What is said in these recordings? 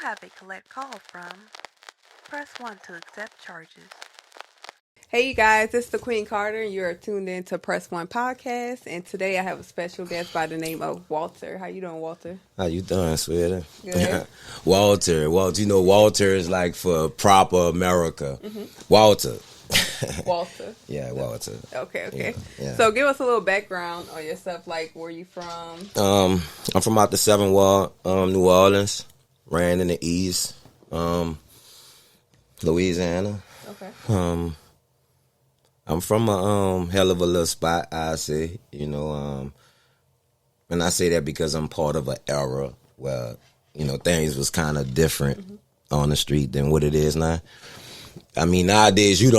have a collect call from. Press 1 to accept charges. Hey you guys, it's the Queen Carter and you're tuned in to Press One Podcast, and today I have a special guest by the name of Walter. How you doing, Walter? How you doing, sweetie? Good. Walter, you know Walter is like for proper America. Mm-hmm. Walter. Walter. Yeah, Walter. Okay. Yeah. So give us a little background on yourself, like where you from? I'm from out the Seven Ward, New Orleans. Ran in the East, Louisiana. Okay. I'm from a hell of a little spot, I say, you know, and I say that because I'm part of an era where, you know, things was kind of different on the street than what it is now. I mean, nowadays you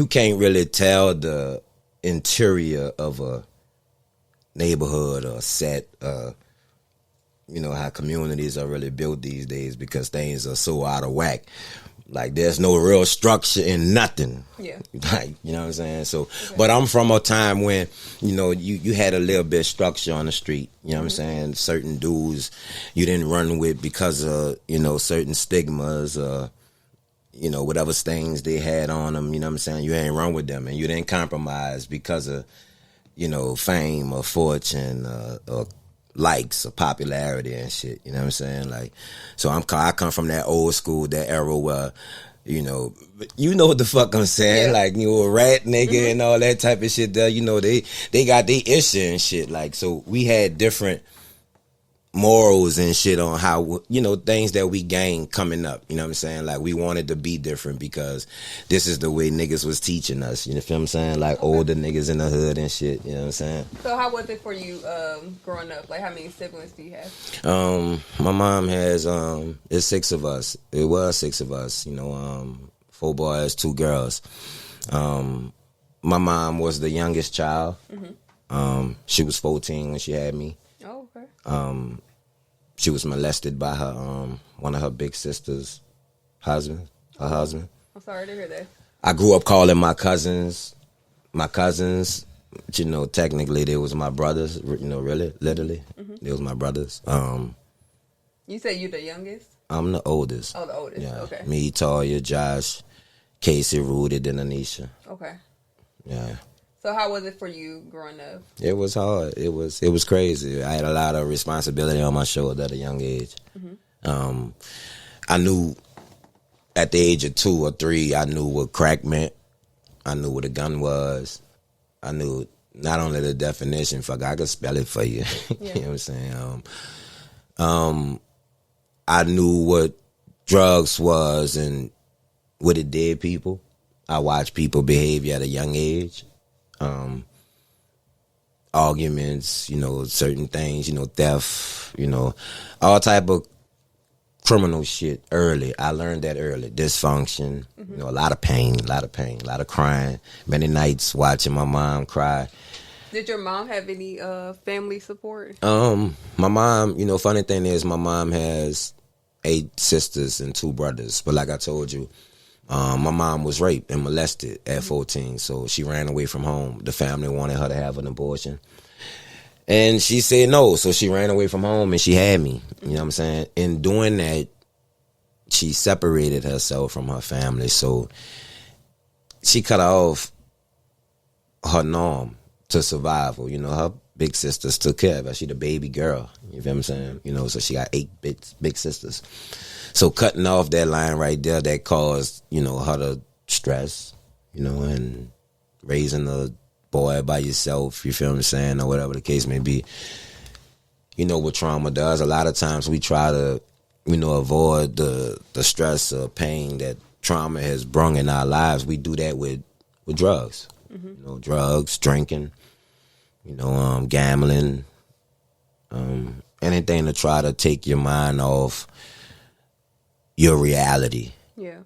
can't really tell the interior of a neighborhood or set, you know, how communities are really built these days because things are so out of whack. Like, there's no real structure in nothing. Yeah. Like, you know what I'm saying? So, okay. But I'm from a time when, you know, you had a little bit of structure on the street. You know what I'm saying? Certain dudes you didn't run with because of, you know, certain stigmas or, you know, whatever things they had on them. You know what I'm saying? You ain't run with them. And you didn't compromise because of, you know, fame or fortune or likes or popularity and shit, you know what I'm saying? Like, so I come from that old school, that era where, you know what the fuck I'm saying? Yeah. Like, you know, a rat nigga and all that type of shit there, you know, they got their issue and shit. Like, so we had different morals and shit on how, you know, things that we gained coming up, you know what I'm saying? Like, we wanted to be different because this is the way niggas was teaching us, you know what I'm saying? Like, older niggas in the hood and shit, you know what I'm saying? So how was it for you growing up? Like, how many siblings do you have? My mom has, it's 6 of us. It was 6 of us, you know, 4 boys, 2 girls. My mom was the youngest child. She was 14 when she had me. Oh, okay. She was molested by her one of her big sisters' husband. Her husband. I'm sorry to hear that. I grew up calling my cousins. You know, technically they was my brothers. You know, really, literally, they was my brothers. You say you the youngest? I'm the oldest. Oh, the oldest. Yeah. Okay. Me, Talia, Josh, Casey, Rudy, then Anisha. Okay. Yeah. So how was it for you growing up? It was hard. It was crazy. I had a lot of responsibility on my shoulder at a young age. I knew at the age of 2 or 3, I knew what crack meant. I knew what a gun was. I knew not only the definition, fuck, I could spell it for you. Yeah. You know what I'm saying? I knew what drugs was and what it did people. I watched people behavior at a young age. Arguments, you know, certain things, you know, theft, you know, all type of criminal shit early. I learned that early. Dysfunction, you know, a lot of pain, a lot of crying. Many nights watching my mom cry. Did your mom have any family support? My mom, you know, funny thing is my mom has 8 sisters and 2 brothers. But like I told you, my mom was raped and molested at 14, so she ran away from home. The family wanted her to have an abortion. And she said no, so she ran away from home and she had me. You know what I'm saying? In doing that, she separated herself from her family, so she cut off her norm to survival. You know, her big sisters took care of her. She the baby girl. You feel what I'm saying? You know, so she got 8 big sisters. So cutting off that line right there, that caused, you know, her to stress, you know, and raising a boy by yourself, you feel what I'm saying, or whatever the case may be. You know what trauma does. A lot of times we try to, you know, avoid the stress or pain that trauma has brung in our lives. We do that with drugs. You know, drugs, drinking, you know, gambling, anything to try to take your mind off your reality. Yeah.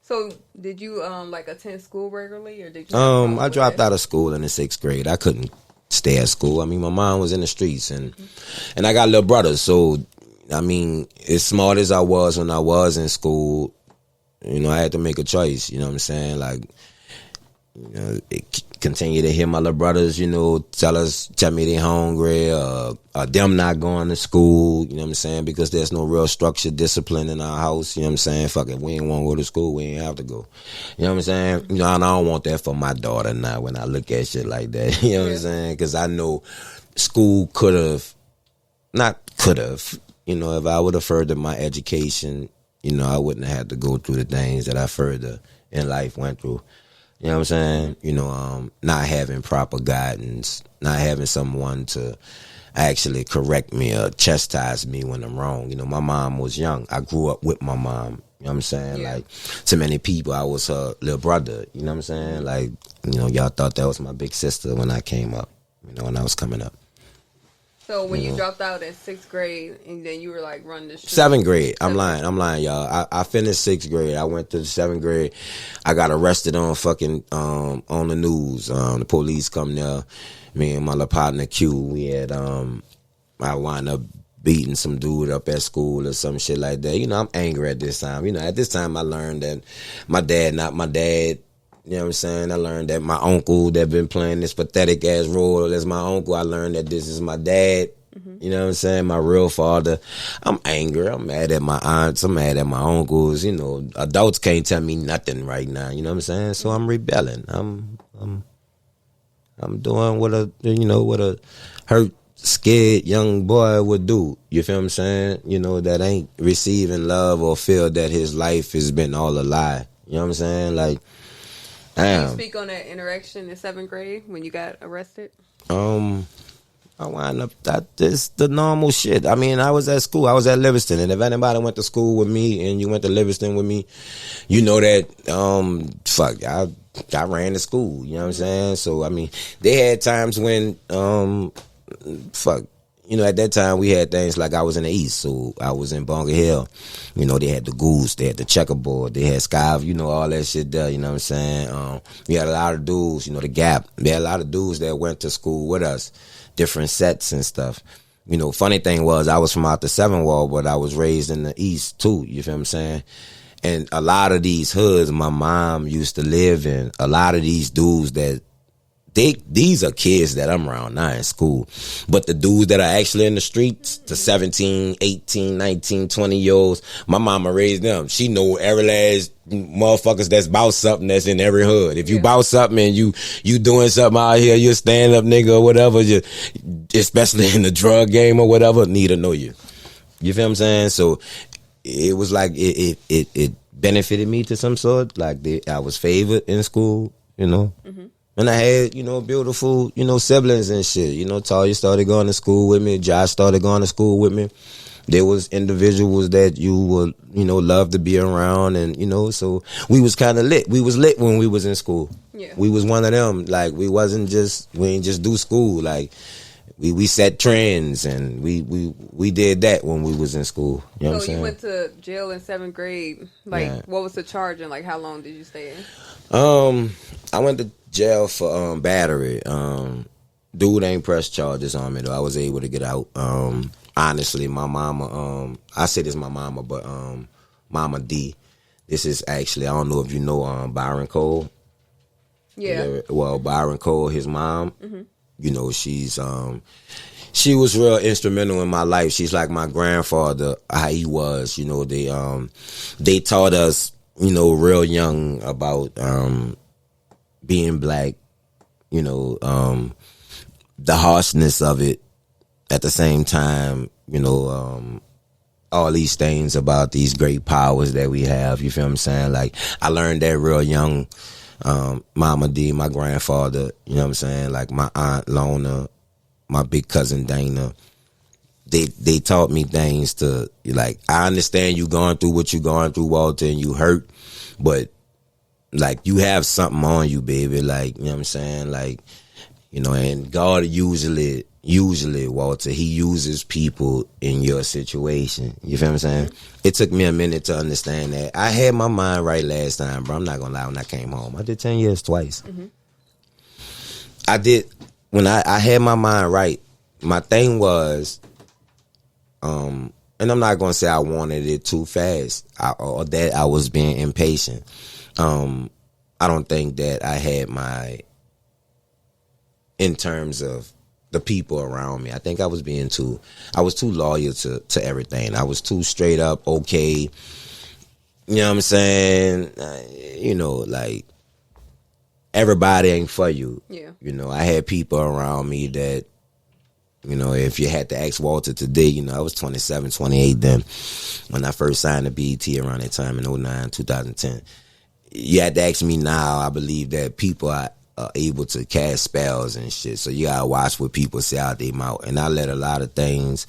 So did you like attend school regularly, or did you? I dropped out of school in the 6th grade. I couldn't stay at school. I mean, my mom was in the streets, and I got little brothers. So I mean, as smart as I was when I was in school, you know, I had to make a choice. You know what I'm saying? Like, Continue to hear my little brothers, tell me they hungry, them not going to school, you know what I'm saying? Because there's no real structure, discipline in our house, you know what I'm saying? Fuck it, we ain't want to go to school, we ain't have to go. You know what I'm saying? And I don't want that for my daughter now when I look at shit like that, you know what I'm saying? Because I know school if I would have furthered my education, I wouldn't have had to go through the things that I further in life went through. You know what I'm saying? Not having proper guidance, not having someone to actually correct me or chastise me when I'm wrong. My mom was young. I grew up with my mom. You know what I'm saying? Yeah. Like, to many people, I was her little brother. You know what I'm saying? Like, y'all thought that was my big sister when I came up, when I was coming up. So when you dropped out in 6th grade and then you were like running the street. 7th grade. I'm lying, y'all. I finished 6th grade. I went to the 7th grade. I got arrested on on the news. The police come there. Me and my little partner Q, we had I wound up beating some dude up at school or some shit like that. I'm angry at this time. At this time I learned that my dad not my dad. You know what I'm saying? I learned that my uncle that been playing this pathetic ass role as my uncle, I learned that this is my dad. Mm-hmm. You know what I'm saying? My real father. I'm angry. I'm mad at my aunts. I'm mad at my uncles. Adults can't tell me nothing right now. You know what I'm saying? So I'm rebelling. I'm doing what a hurt, scared young boy would do. You feel what I'm saying? That ain't receiving love or feel that his life has been all a lie. You know what I'm saying? Like, can you speak on that interaction in 7th grade when you got arrested? I wound up just the normal shit. I mean, I was at school. I was at Livingston, and if anybody went to school with me and you went to Livingston with me, you know that I ran the school. You know what I'm saying? So I mean, they had times when at that time we had things like I was in the East, so I was in Bunker Hill. They had the Goose, they had the checkerboard, they had Sky, all that shit there, you know what I'm saying? We had a lot of dudes, the Gap. We had a lot of dudes that went to school with us, different sets and stuff. Funny thing was I was from out the 7 Wall, but I was raised in the East too, you feel what I'm saying? And a lot of these hoods my mom used to live in, a lot of these dudes that these are kids that I'm around now in school. But the dudes that are actually in the streets, the 17, 18, 19, 20-year-olds, my mama raised them. She know every last motherfuckers that's about something that's in every hood. If you about something and you doing something out here, you a stand-up nigga or whatever, especially in the drug game or whatever, need to know you. You feel what I'm saying? So it was like it benefited me to some sort. Like I was favored in school, Mm-hmm. And I had, beautiful, siblings and shit. Talia started going to school with me. Josh started going to school with me. There was individuals that you would, love to be around. And, so we was kind of lit. We was lit when we was in school. Yeah. We was one of them. Like, we ain't just do school. Like, we set trends and we did that when we was in school. You know what I'm saying? You went to jail in 7th grade. Like, what was the charge and, like, how long did you stay in? I went to jail for battery. Dude ain't pressed charges on me though. I was able to get out. Honestly, my mama, I say this my mama, but Mama D. This is actually, I don't know if you know Byron Cole. Yeah. Well, Byron Cole, his mom. Mm-hmm. She was real instrumental in my life. She's like my grandfather, how he was. They taught us, real young about being black, the harshness of it. At the same time, all these things about these great powers that we have. You feel what I'm saying? Like, I learned that real young. Mama D, my grandfather, you know what I'm saying? Like, my aunt Lona, my big cousin Dana. They taught me things to, like, I understand you going through what you going through, Walter, and you hurt, but like, you have something on you, baby. Like, you know what I'm saying? Like, and God usually, Walter, he uses people in your situation. You feel what I'm saying? It took me a minute to understand that. I had my mind right last time, bro. I'm not gonna lie, when I came home. I did 10 years twice. Mm-hmm. I did, when I had my mind right, my thing was, and I'm not gonna say I wanted it too fast, or that I was being impatient. I don't think that I had in terms of the people around me. I think I was too loyal to everything. I was too straight up, okay. You know what I'm saying? Like, everybody ain't for you. Yeah. I had people around me that, if you had to ask Walter today, I was 27, 28 then when I first signed the BET around that time in 2009, 2010. You had to ask me now. I believe that people are able to cast spells and shit. So you gotta watch what people say out their mouth. And I let a lot of things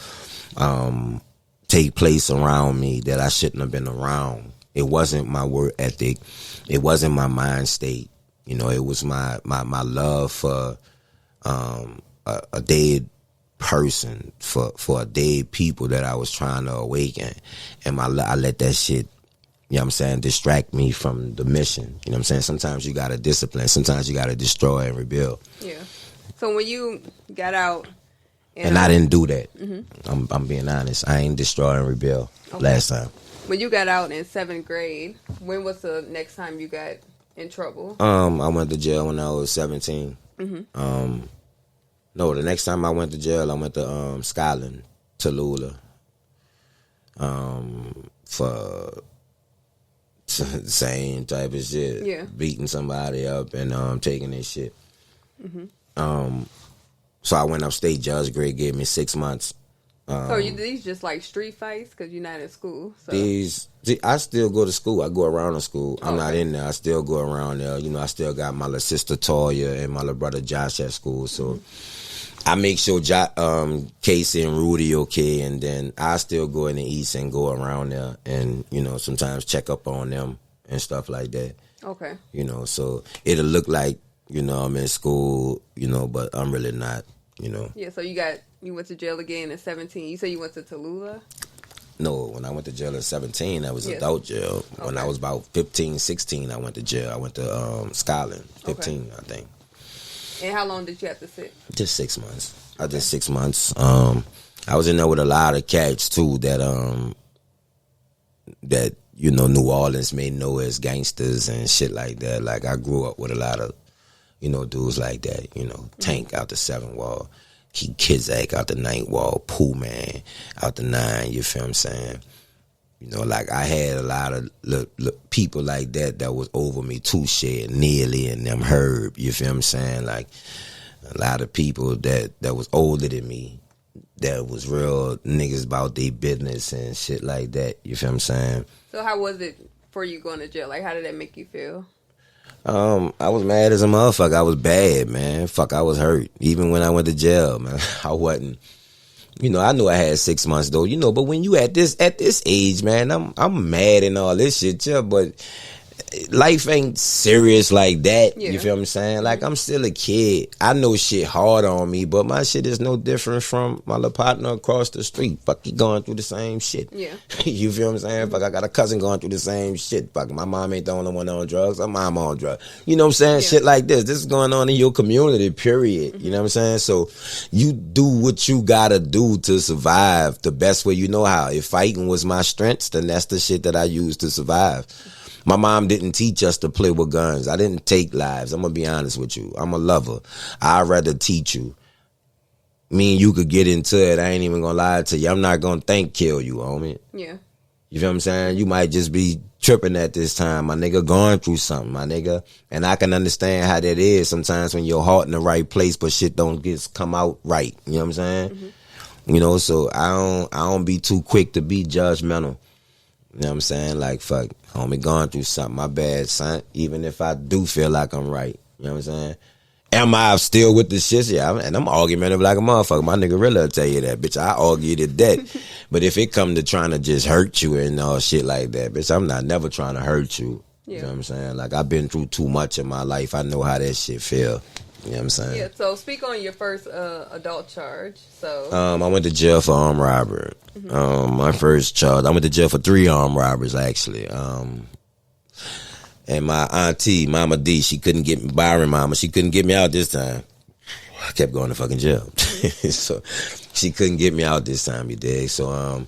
take place around me that I shouldn't have been around. It wasn't my work ethic. It wasn't my mind state. It was my love for a dead person, for a dead people that I was trying to awaken. And I let that shit, distract me from the mission. Sometimes you got to discipline. Sometimes you got to destroy and rebuild. Yeah. So when you got out... And I didn't do that. Mm-hmm. I'm being honest. I ain't destroy and rebuild last time. When you got out in 7th grade, when was the next time you got in trouble? I went to jail when I was 17. Mm-hmm. No, the next time I went to jail, I went to Scotland, Tallulah, for the same type of shit. Yeah. Beating somebody up and taking their shit. Mm-hmm. So I went upstate. Judge Greg gave me 6 months. So these just like street fights because you're not in school? So. I still go to school. I go around to school. I'm not in there. I still go around there. I still got my little sister Toya and my little brother Josh at school. So I make sure Casey and Rudy okay, and then I still go in the East and go around there and, sometimes check up on them and stuff like that. Okay. So it'll look like, I'm in school, but I'm really not, Yeah, so you went to jail again at 17. You said you went to Tallulah? No, when I went to jail at 17, that was adult jail. Okay. When I was about 15, 16, I went to jail. I went to Scotland, 15, I think. And how long did you have to sit? Just 6 months. I did 6 months. I was in there with a lot of cats, too, that New Orleans may know as gangsters and shit like that. Like, I grew up with a lot of, dudes like that, Tank out the 7th wall. Kizak out the 9th wall, Pooh Man out the 9, you feel what I'm saying? Like I had a lot of people like that was over me too, shit, Nearly and them Herb, you feel what I'm saying? Like a lot of people that was older than me, that was real niggas about their business and shit like that, you feel what I'm saying? So how was it for you going to jail? Like how did that make you feel? I was mad as a motherfucker. I was bad, man. Fuck, I was hurt. Even when I went to jail, man, I wasn't. I knew I had 6 months though. But when you at this age, man, I'm mad and all this shit, yeah. But life ain't serious like that. Yeah. You feel what I'm saying? Like I'm still a kid. I know shit hard on me, but my shit is no different from my little partner across the street. Fuck, he going through the same shit. Yeah. You feel what I'm saying? Fuck, I got a cousin going through the same shit. Fuck, my mom ain't the only one on drugs. Her mom on drugs. You know what I'm saying? Yeah. Shit like this. This is going on in your community, period. Mm-hmm. You know what I'm saying? So you do what you gotta do to survive the best way you know how. If fighting was my strength, then that's the shit that I use to survive. My mom didn't teach us to play with guns. I didn't take lives. I'm going to be honest with you. I'm a lover. I'd rather teach you. Me and you could get into it. I ain't even going to lie to you. I'm not going to kill you, homie. Yeah. You feel what I'm saying? You might just be tripping at this time, my nigga, going through something, my nigga. And I can understand how that is sometimes when your heart in the right place, but shit don't come out right. You know what I'm saying? Mm-hmm. So I don't be too quick to be judgmental. You know what I'm saying? Like, fuck, homie, going through something. My bad, son. Even if I do feel like I'm right. You know what I'm saying? Am I still with the shit? Yeah, and I'm argumentative like a motherfucker. My nigga really will tell you that, bitch. I argue to death. But if it come to trying to just hurt you and all shit like that, bitch, I'm not never trying to hurt you. Yeah. You know what I'm saying? Like, I've been through too much in my life. I know how that shit feel. You know what I'm saying? Yeah, so speak on your first adult charge. So I went to jail for armed robbery. Mm-hmm. My first charge, I went to jail for 3 armed robberies, actually. And my auntie, Mama D, she couldn't get me, Byron Mama, she couldn't get me out this time. I kept going to fucking jail. So she couldn't get me out this time, you dig? So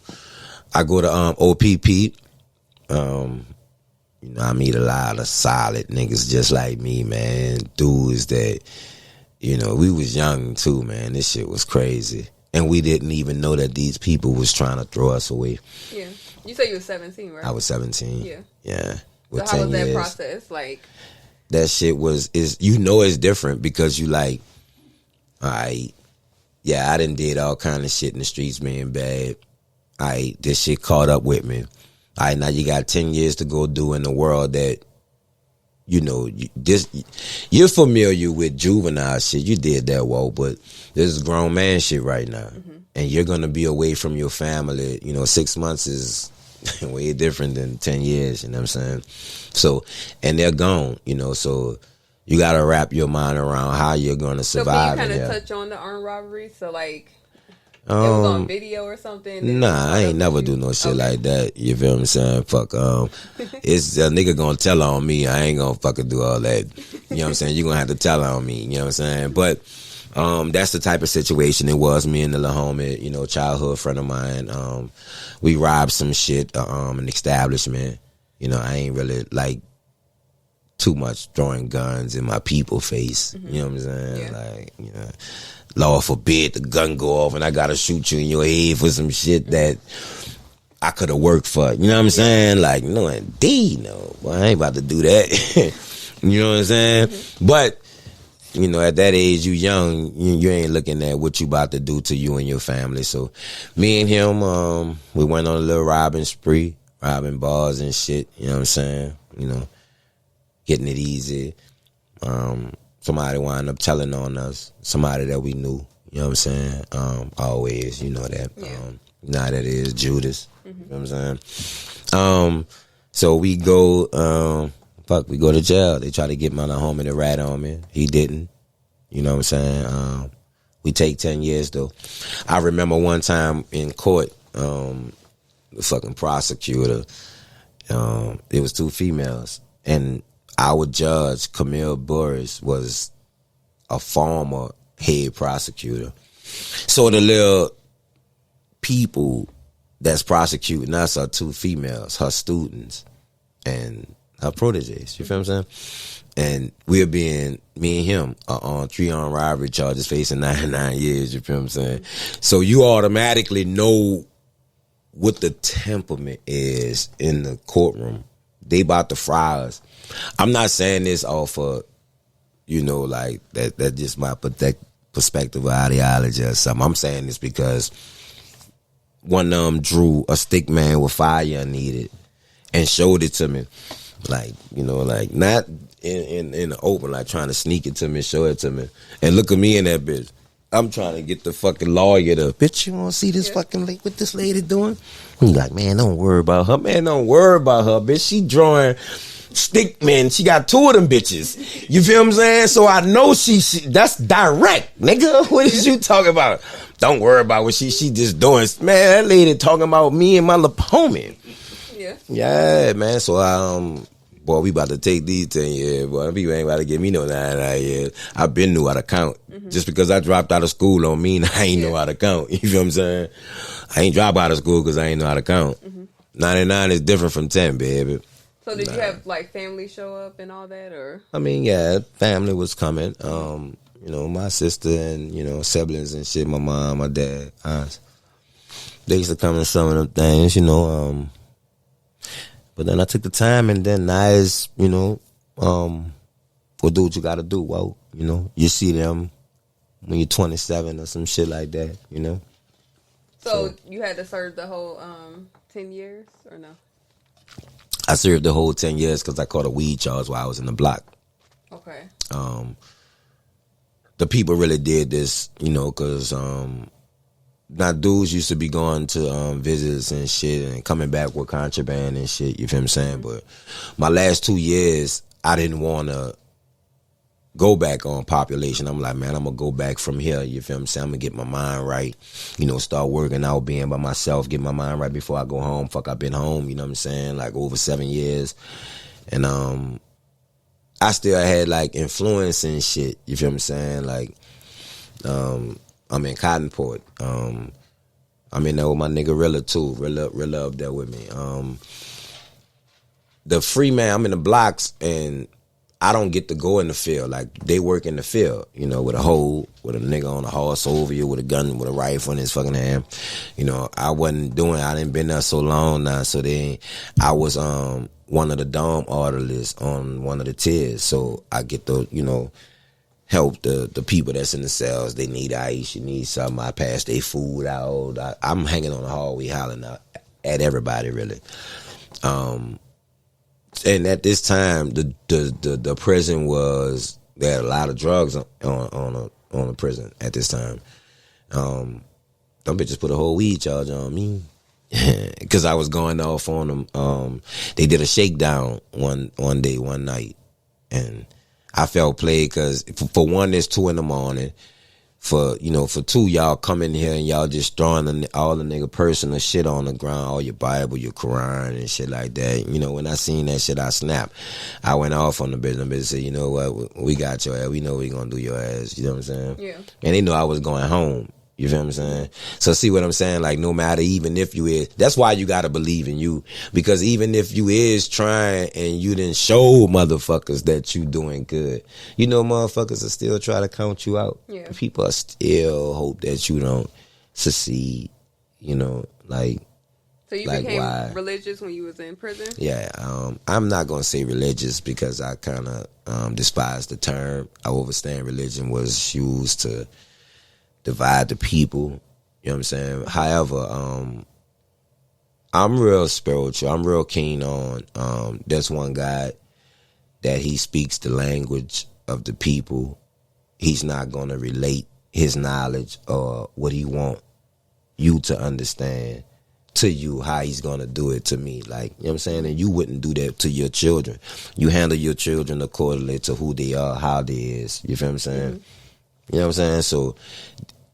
I go to OPP. You know, I meet a lot of solid niggas just like me, man. Dudes that, you know, we was young too, man. This shit was crazy. And we didn't even know that these people was trying to throw us away. Yeah. You said you were 17, right? I was 17. Yeah. Yeah. So how was that process? Like, that shit it's different because you like, all right, yeah, I done did all kind of shit in the streets being bad. All right, this shit caught up with me. All right, now you got 10 years to go do in the world that, you know, you're familiar with juvenile shit. You did that, whoa, but this is grown man shit right now. And you're going to be away from your family. You know, 6 months is way different than 10 years, you know what I'm saying? So, and they're gone, you know, so you got to wrap your mind around how you're going to survive. So can you kind of touch on the armed robbery? So, like, it was on video or something? Nah, I ain't never do no shit like that. You feel what I'm saying? Fuck, it's a nigga gonna tell on me. I ain't gonna fucking do all that. You know what I'm saying? You gonna have to tell on me. You know what I'm saying? But that's the type of situation it was. Me and the little homie, you know, childhood friend of mine. We robbed some shit, an establishment. You know, I ain't really like too much throwing guns in my people face. You know what I'm saying? Yeah. Like, you know, Lord forbid the gun go off and I gotta shoot you in your head for some shit that I could have worked for. You know what I'm saying? Like, no, indeed, no. Well, I ain't about to do that. You know what I'm saying? But, you know, at that age, you young, you ain't looking at what you about to do to you and your family. So me and him, we went on a little robbing spree, robbing bars and shit. You know what I'm saying? You know, getting it easy. Somebody wound up telling on us, somebody that we knew, you know what I'm saying? Always, you know that. Yeah. Now that is Judas, you know what I'm saying? So we go, we go to jail. They try to get my little homie to rat on me. He didn't, you know what I'm saying? We take 10 years though. I remember one time in court, the fucking prosecutor, it was two females, and our judge, Camille Burris, was a former head prosecutor. So the little people that's prosecuting us are two females, her students and her proteges. You feel what I'm saying? And me and him are on 3 armed robbery charges facing 99 years. You feel what I'm saying? So you automatically know what the temperament is in the courtroom. They about to fry us. I'm not saying this off of, you know, like that just my perspective or ideology or something. I'm saying this because one of them drew a stick man with fire needed and showed it to me. Like, you know, like not in the open, like trying to sneak it to me, show it to me. And look at me in that bitch. I'm trying to get the fucking lawyer to, bitch, you want to see this fucking what this lady doing? He's like, man, don't worry about her. Man, don't worry about her, bitch. She drawing stick men. She got 2 of them bitches. You feel what I'm saying? So I know she that's direct, nigga. What is you talking about? Don't worry about what she just doing. Man, that lady talking about me and my little homie. Yeah. Yeah, man. So boy, we about to take these 10 years. Boy, people ain't about to give me no 9 years. I been knew how to count. Just because I dropped out of school don't mean I ain't know how to count. You feel what I'm saying? I ain't drop out of school because I ain't know how to count. 99 is different from 10, baby. So did you have like family show up and all that, or? I mean, yeah, family was coming. You know, my sister and, you know, siblings and shit, my mom, my dad, aunts. They used to come to some of them things, you know. But then I took the time, and then now is, you know, go do what you got to do. Well, you know, you see them when you're 27 or some shit like that, you know. So you had to serve the whole 10 years or no? I served the whole 10 years because I caught a weed charge while I was in the block. Okay. The people really did this, you know, because now dudes used to be going to visits and shit and coming back with contraband and shit, you feel what I'm saying? But my last 2 years, I didn't want to go back on population. I'm like, man, I'm going to go back from here, you feel what I'm saying? I'm going to get my mind right, you know, start working out, being by myself, get my mind right before I go home. Fuck, I've been home, you know what I'm saying, like over 7 years. And I still had like influence and shit, you feel what I'm saying? Like, I'm in Cottonport. I'm in there with my nigga Rilla too. Rilla up there with me. the free man, I'm in the blocks and I don't get to go in the field. Like, they work in the field, you know, with a hoe, with a nigga on a horse over you, with a gun, with a rifle in his fucking hand. You know, I didn't been there so long now. So then I was one of the dome orderlies on one of the tiers. So I get to, you know, help the people that's in the cells. They need ice, you need something. I pass their food out. I'm hanging on the hallway hollering out at everybody, really. And at this time, the prison they had a lot of drugs on the prison at this time. Them bitches put a whole weed charge on me because I was going off on them. They did a shakedown one day, one night, and I felt played because for one, it's 2 a.m. For two, y'all come in here and y'all just throwing all the nigga personal shit on the ground, all your Bible, your Quran and shit like that. You know, when I seen that shit, I snapped. I went off on the business and said, you know what, we got your ass. We know we gonna do your ass. You know what I'm saying? Yeah. And they know I was going home. You feel what I'm saying? So see what I'm saying? Like, no matter, even if you is, that's why you gotta believe in you. Because even if you is trying and you didn't show motherfuckers that you doing good, you know, motherfuckers will still try to count you out. Yeah. People are still hope that you don't succeed, you know, like. So you became religious when you was in prison? Yeah, I'm not gonna say religious because I kind of despise the term. I understand religion was used to divide the people, you know what I'm saying? However, I'm real spiritual. I'm real keen on, there's one guy that he speaks the language of the people. He's not going to relate his knowledge or what he want you to understand to you, how he's going to do it to me. Like, you know what I'm saying? And you wouldn't do that to your children. You handle your children accordingly to who they are, how they is. You feel what I'm saying? Mm-hmm. You know what I'm saying? So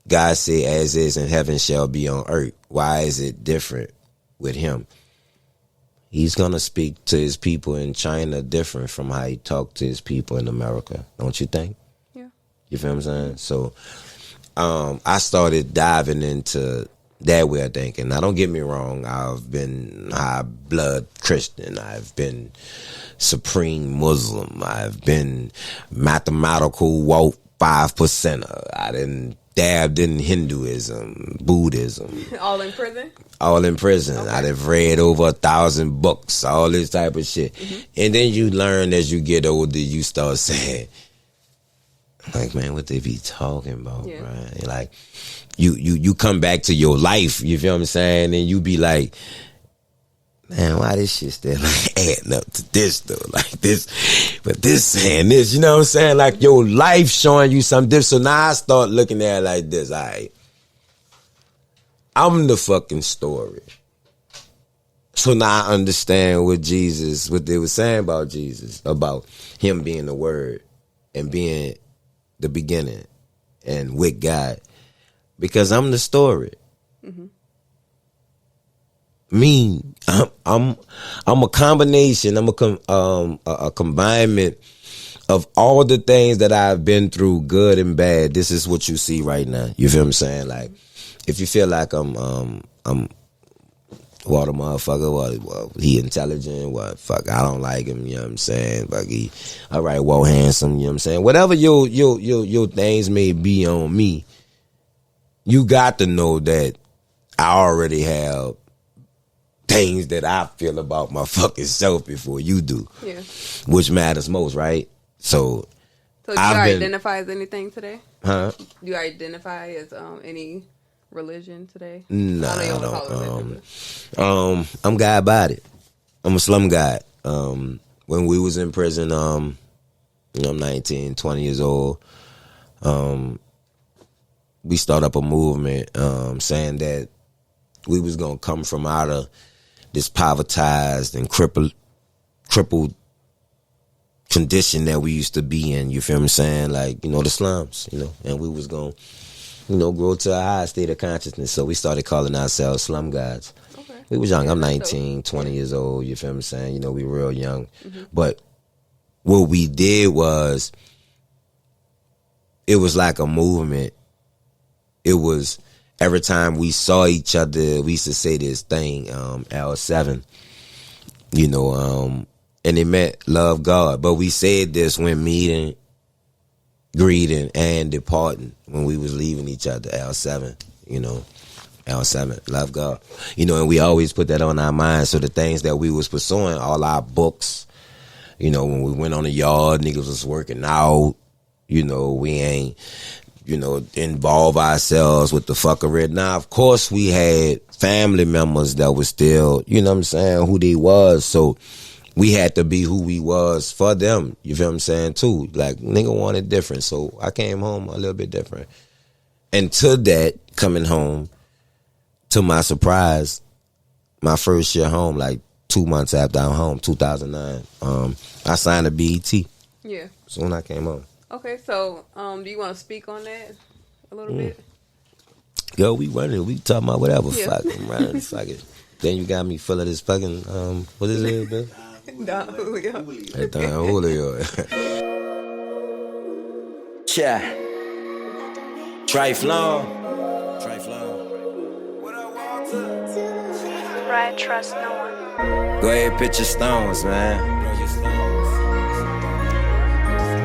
God said, as is in heaven shall be on earth. Why is it different with him? He's going to speak to his people in China different from how he talked to his people in America. Don't you think? Yeah. You feel what I'm saying? So I started diving into that way of thinking. Now, don't get me wrong. I've been high blood Christian. I've been supreme Muslim. I've been mathematical woke 5%er. I didn't dabbed in Hinduism, Buddhism. All in prison? All in prison. Okay. I've read over 1,000 books, all this type of shit. Mm-hmm. And then you learn as you get older, you start saying, like, man, what they be talking about, yeah. Right? Like, you come back to your life, you feel what I'm saying? And you be like, man, why this shit still like adding up to this though? Like this, but this saying this, you know what I'm saying? Like your life showing you something different. So now I start looking at it like this. All right, I'm the fucking story. So now I understand what they were saying about Jesus, about him being the Word and being the beginning and with God, because I'm the story. Mm-hmm. Me, I'm a combination. I'm a combinement of all the things that I've been through, good and bad. This is what you see right now. You feel what I'm saying? Like, if you feel like I'm what a motherfucker, what he intelligent, what fuck I don't like him, you know what I'm saying? Fuck he all right, well handsome, you know what I'm saying? Whatever your things may be on me, you got to know that I already have things that I feel about my fucking self before you do. Yeah. Which matters most, right? So do you identify as anything today? Huh? Do you identify as any religion today? No, I don't. I'm God bodied. I'm a slum God. When we was in prison, I'm 19, 20 years old. We started up a movement saying that we was gonna come from out of this povertized and crippled condition that we used to be in, you feel what I'm saying? Like, the slums, and we was going to, grow to a higher state of consciousness. So we started calling ourselves Slum Gods. Okay. We was young. I'm 19, 20 years old, you feel what I'm saying? We were real young. Mm-hmm. But what we did was, it was like a movement. It was, every time we saw each other, we used to say this thing, L7, and it meant love God. But we said this when meeting, greeting, and departing, when we was leaving each other, L7, L7, love God. And we always put that on our minds. So the things that we was pursuing, all our books, when we went on the yard, niggas was working out, we ain't, involve ourselves with the fuckery. Now, of course, we had family members that was still, who they was. So we had to be who we was for them. You feel what I'm saying, too? Like, nigga wanted different. So I came home a little bit different. And to that, coming home, to my surprise, my first year home, like 2 months after I'm home, 2009, I signed a BET. Yeah. So when I came home. Okay, so do you want to speak on that a little bit? Yo, we running. We talking about whatever. Yeah. Fuck, I'm running. Fuck it. Then you got me full of this fucking, what is it, man? Don Julio. Hey, Don Julio. Yeah. Triflon. Right, trust no one. Go ahead, pitch your stones, man.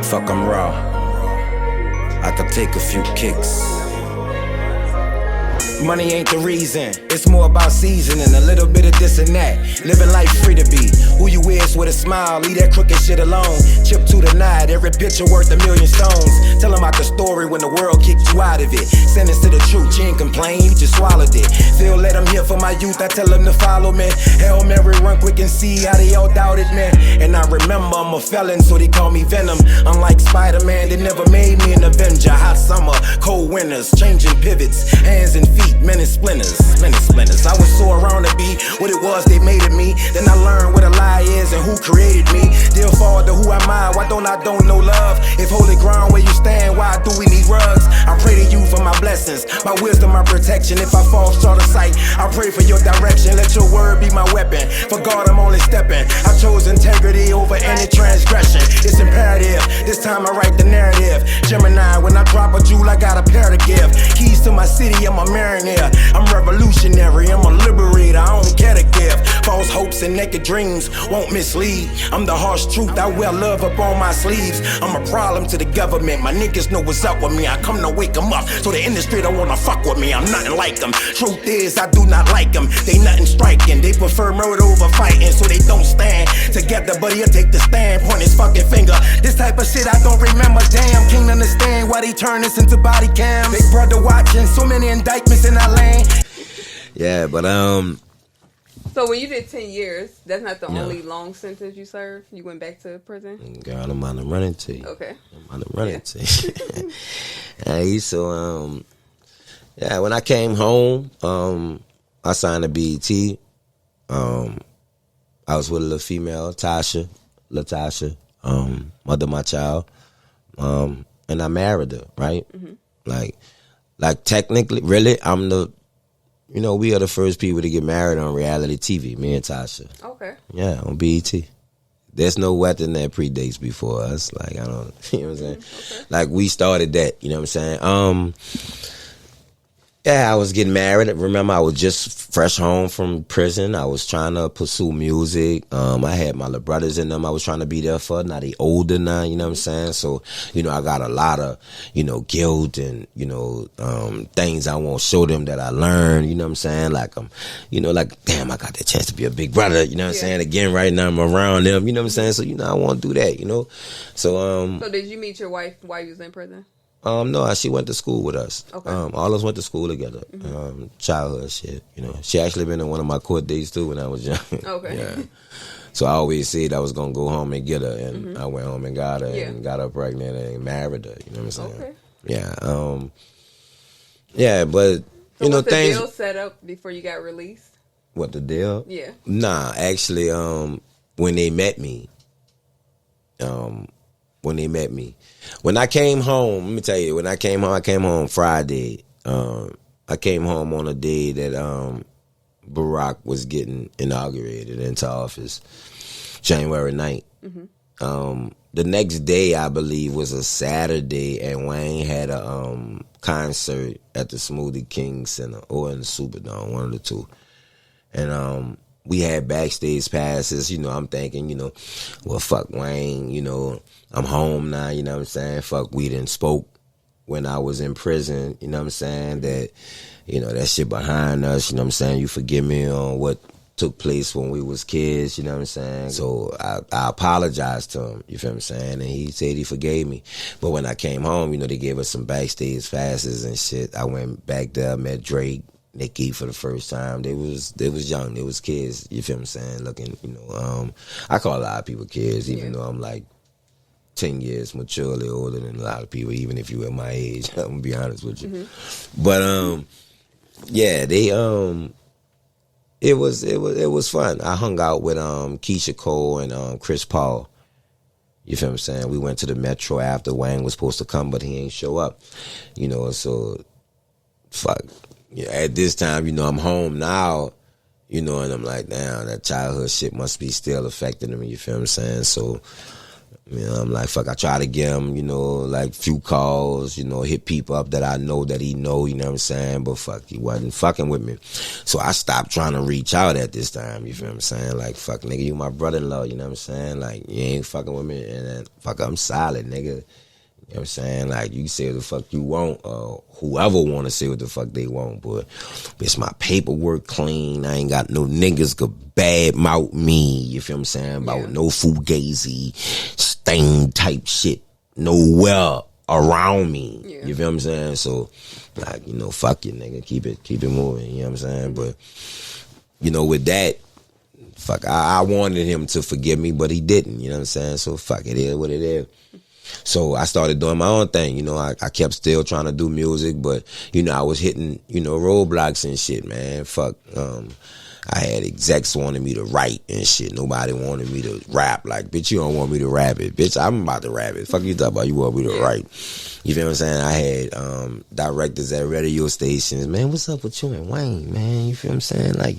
Fuck, I'm raw. I could take a few kicks. Money ain't the reason, it's more about seasoning, a little bit of this and that. Living life free to be who you is with a smile, leave that crooked shit alone. Chip to the night, every picture worth 1,000,000 stones. Tell them about the story when the world kicked you out of it. Sentence to the truth, you ain't complain, you just swallowed it. Feel let them here for my youth, I tell them to follow me. Hail Mary, run quick and see how they all doubted me. And I remember I'm a felon, so they call me Venom. Unlike Spider-Man, they never made me an Avenger. Hot summer, cold winters, changing pivots, hands and feet. Many splinters. I was so around to be what it was they made of me. Then I learned what a lie is and who created me. Dear Father, who am I? Why don't know love? If holy ground where you stand, why do we need rugs? I pray to you for my blessings, my wisdom, my protection. If I fall short of sight, I pray for your direction. Let your word be my weapon. For God, I'm only stepping. I chose integrity over any transgression. It's imperative. This time I write the narrative. Gemini, when I drop a jewel, I got a pair to give. Keys to my city, I'm a mariner. I'm revolutionary, I'm a liberator, I don't care to give. False hopes and naked dreams won't mislead. I'm the harsh truth, I wear love up on my sleeves. I'm a problem to the government, my niggas know what's up with me. I come to wake them up, so the industry don't wanna fuck with me. I'm nothing like them. Truth is, I do not like them. They nothing striking, they prefer murder over fighting, so they don't stand together, but he'll take the stand, point his fucking finger. This type of shit I don't remember, damn. Can't understand why they turn this into body cams. Big brother watching, so many indictments in our lane. Yeah, but So when you did 10 years, that's not the only long sentence you served? You went back to prison? Girl, I'm on the running to you. Okay. I'm on the running to you. Hey, so when I came home, I signed a BET. I was with a little female, Latasha, mother of my child, and I married her, right? Mm-hmm. Like technically, really, I'm the, we are the first people to get married on reality TV, me and Tasha. Okay. Yeah, on BET. There's no weapon that predates before us. Like, I don't, you know what I'm saying? Okay. Like, we started that, you know what I'm saying? Yeah, I was getting married. Remember, I was just fresh home from prison. I was trying to pursue music. I had my little brothers in them I was trying to be there for. Now they older now, you know what I'm saying? So, I got a lot of, guilt and, things I won't show them that I learned, you know what I'm saying? Like, damn, I got that chance to be a big brother, you know what I'm saying? Again, right now I'm around them, you know what I'm saying? So, I want to do that, So, So did you meet your wife while you was in prison? No, she went to school with us. Okay. All of us went to school together. Childhood shit, She actually been in one of my court dates too when I was young. Okay. Yeah. So I always said I was gonna go home and get her, and I went home and got her, and got her pregnant and married her. You know what I'm saying? Okay. Yeah. Yeah, but so was the things. Deal set up before you got released? What, the deal? Yeah. Nah, actually, when they met me, when I came home, let me tell you, I came home Friday. I came home on a day that Barack was getting inaugurated into office, January 9th. Mm-hmm. The next day, I believe, was a Saturday, and Wayne had a concert at the Smoothie King Center or in the Superdome, one of the two. And we had backstage passes, you know, I'm thinking, you know, well, fuck Wayne, you know, I'm home now, you know what I'm saying? Fuck, we done spoke when I was in prison, you know what I'm saying? That, you know, that shit behind us, you know what I'm saying? You forgive me on what took place when we was kids, you know what I'm saying? So I apologized to him, you feel what I'm saying? And he said he forgave me. But when I came home, you know, they gave us some backstage passes and shit. I went back there, met Drake, Nicki for the first time. They was young, they was kids, you feel what I'm saying? Looking, you know, I call a lot of people kids, even though I'm like 10 years maturely older than a lot of people, even if you were my age, I'm gonna be honest with you. But yeah, they it was fun. I hung out with Keisha Cole and Chris Paul. You feel what I'm saying? We went to the Metro after Wayne was supposed to come, but he ain't show up. You know, so fuck. Yeah, at this time, you know, I'm home now, you know, and I'm like, damn, that childhood shit must be still affecting me, you feel what I'm saying? So, you know, I'm like, fuck, I try to give him, you know, like few calls, you know, hit people up that I know that he know, you know what I'm saying? But fuck, he wasn't fucking with me. So I stopped trying to reach out at this time, you feel what I'm saying? Like, fuck, nigga, you my brother-in-law, you know what I'm saying? Like, you ain't fucking with me, and then, fuck, I'm solid, nigga. You know what I'm saying? Like, you say what the fuck you want, whoever want to say what the fuck they want, but it's my paperwork clean. I ain't got no niggas could bad mouth me, you feel what I'm saying? About no fugazi, stain type shit nowhere around me. You feel what I'm saying? So, like, you know, fuck you, nigga. Keep it moving, you know what I'm saying? But, you know, with that, fuck, I wanted him to forgive me, but he didn't, you know what I'm saying? So, fuck, it is what it is. So I started doing my own thing, you know, I kept still trying to do music, but, you know, I was hitting, you know, roadblocks and shit, man. Fuck, I had execs wanting me to write and shit. Nobody wanted me to rap. Like, bitch, you don't want me to rap it. Bitch, I'm about to rap it. Fuck you talking about, you want me to write. You feel what I'm saying? I had directors at radio stations. Man, what's up with you and Wayne, man? You feel what I'm saying? Like,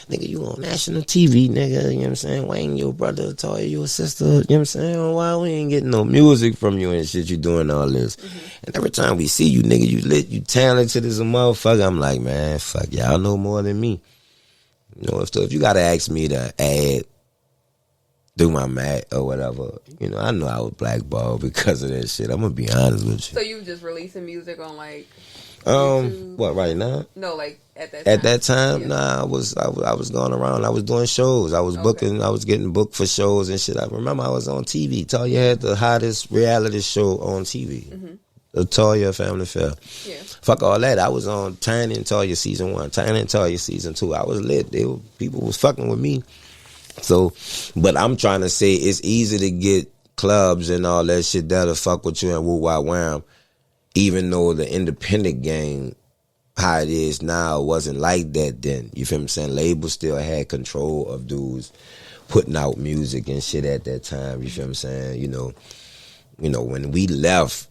nigga, you on national TV, nigga. You know what I'm saying? Wayne, your brother, Toya, your sister. You know what I'm saying? Why we ain't getting no music from you and shit? You doing all this. And every time we see you, nigga, you lit, you talented as a motherfucker. I'm like, man, fuck, y'all know more than me. You know, if you gotta ask me to do my mat or whatever, you know, I know I was blackballed because of that shit. I'm gonna be honest with you. So you was just releasing music on like YouTube? What, right now? No, like at that time. At that time, nah, I was going around. I was doing shows. I was booking. I was getting booked for shows and shit. I remember I was on TV. Toya had the hottest reality show on TV. The Toya Family Affair. Fuck all that. I was on Tiny and Toya season 1, Tiny and Toya season 2. I was lit. People was fucking with me. So, but I'm trying to say it's easy to get clubs and all that shit that'll fuck with you and woo wah wham. Even though the independent game, how it is now, wasn't like that then. You feel what I'm saying? Labels still had control of dudes putting out music and shit at that time. You feel what I'm saying? You know, when we left,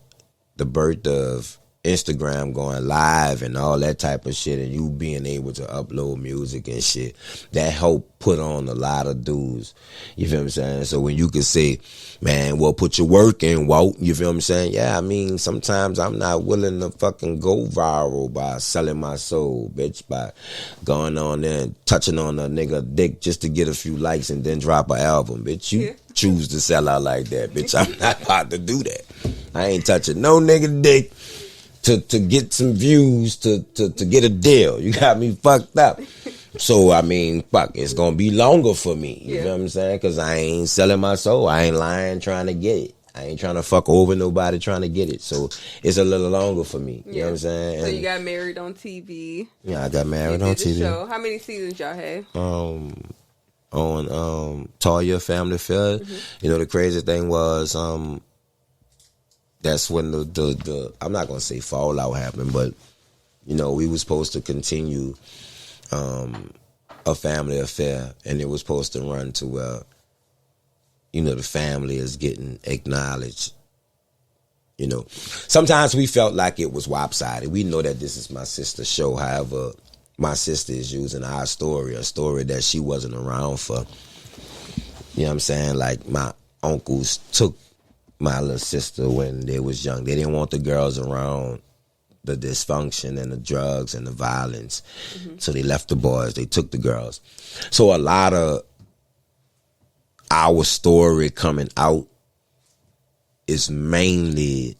the birth of Instagram going live and all that type of shit, and you being able to upload music and shit, that helped put on a lot of dudes. You feel what I'm saying? So when you can say, man, well, put your work in, Walt, you feel what I'm saying? Yeah, I mean, sometimes I'm not willing to fucking go viral by selling my soul, bitch, by going on there and touching on a nigga dick just to get a few likes and then drop an album, bitch. You choose to sell out like that, bitch. I'm not about to do that. I ain't touching no nigga dick to get some views, to get a deal. You got me fucked up. So, I mean, fuck, it's going to be longer for me. You know what I'm saying? Because I ain't selling my soul. I ain't lying trying to get it. I ain't trying to fuck over nobody trying to get it. So, it's a little longer for me. You know what I'm saying? So, you got married on TV. Yeah, I got married on TV. Show. How many seasons y'all had? On Toya Family Affair. You know, the crazy thing was, that's when the I'm not gonna say fallout happened, but you know, we was supposed to continue a family affair, and it was supposed to run to where, you know, the family is getting acknowledged. You know, sometimes we felt like it was lopsided. We know that this is my sister's show. However, my sister is using our story, a story that she wasn't around for. You know what I'm saying? Like, my uncles took my little sister when they was young. They didn't want the girls around the dysfunction and the drugs and the violence. So they left the boys, they took the girls. So a lot of our story coming out is mainly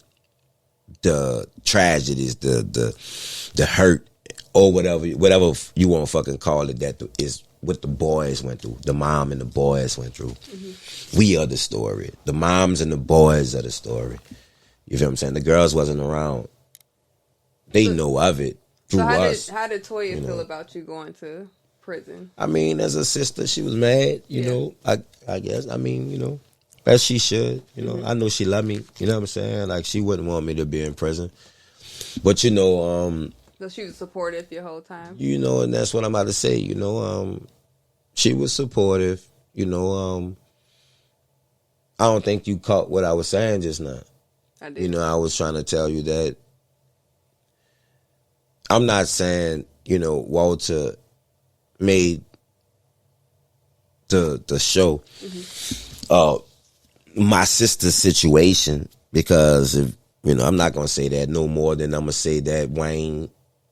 the tragedies, the hurt, or whatever you want to fucking call it, that is what the boys went through, the mom and the boys went through. We are the story. The moms and the boys are the story. You feel what I'm saying? The girls wasn't around. They know of it through us. How did Toya feel about you going to prison? I mean, as a sister, she was mad, you know, I guess. I mean, you know, as she should, you know. I know she loved me, you know what I'm saying? Like, she wouldn't want me to be in prison. But, you know, So she was supportive your whole time? you know, and that's what I'm about to say, you know, she was supportive, you know, I don't think you caught what I was saying just now. I did. You know, I was trying to tell you that I'm not saying, you know, Walter made the show my sister's situation, because if, you know, I'm not gonna say that no more than I'm gonna say that Wayne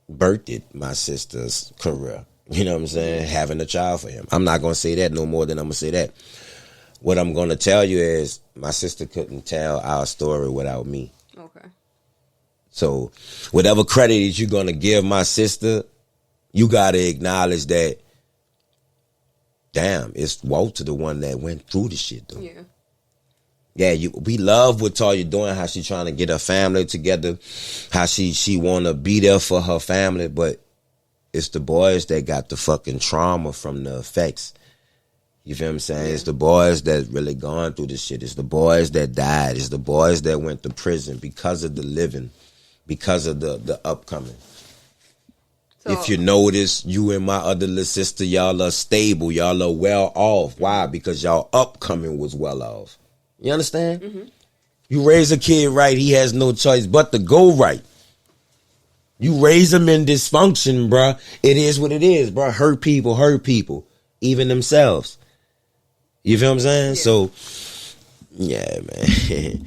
birthed my sister's career. You know what I'm saying? Having a child for him. I'm not gonna say that no more than I'm gonna say that. What I'm gonna tell you is my sister couldn't tell our story without me. Okay. So whatever credit you're gonna give my sister, you gotta acknowledge that, damn, it's Walter the one that went through the shit though. Yeah. Yeah, we love what Toya doing, how she trying to get her family together, how she want to be there for her family, but it's the boys that got the fucking trauma from the effects. You feel what I'm saying? Yeah. It's the boys that really gone through this shit. It's the boys that died. It's the boys that went to prison because of the living, because of the upcoming. So, if you notice, you and my other little sister, y'all are stable. Y'all are well off. Why? Because y'all upcoming was well off. You understand? You raise a kid right, he has no choice but to go right. You raise him in dysfunction, bruh. It is what it is, bruh. Hurt people, even themselves. You feel what I'm saying? Yeah. So, yeah, man.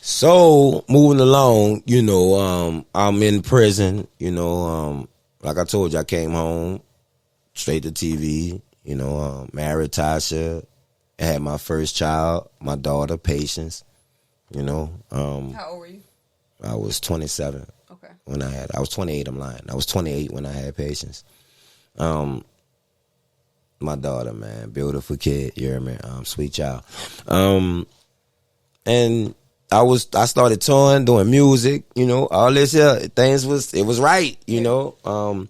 So, moving along, you know, I'm in prison, you know, like I told you, I came home, straight to TV, you know, married Tasha. I had my first child, my daughter, Patience. You know. How old were you? I was 27. Okay. I was 28. I'm lying. I was 28 when I had Patience. My daughter, man, beautiful kid. You hear me? Sweet child. And I started touring, doing music. You know, all this here things it was right. You know.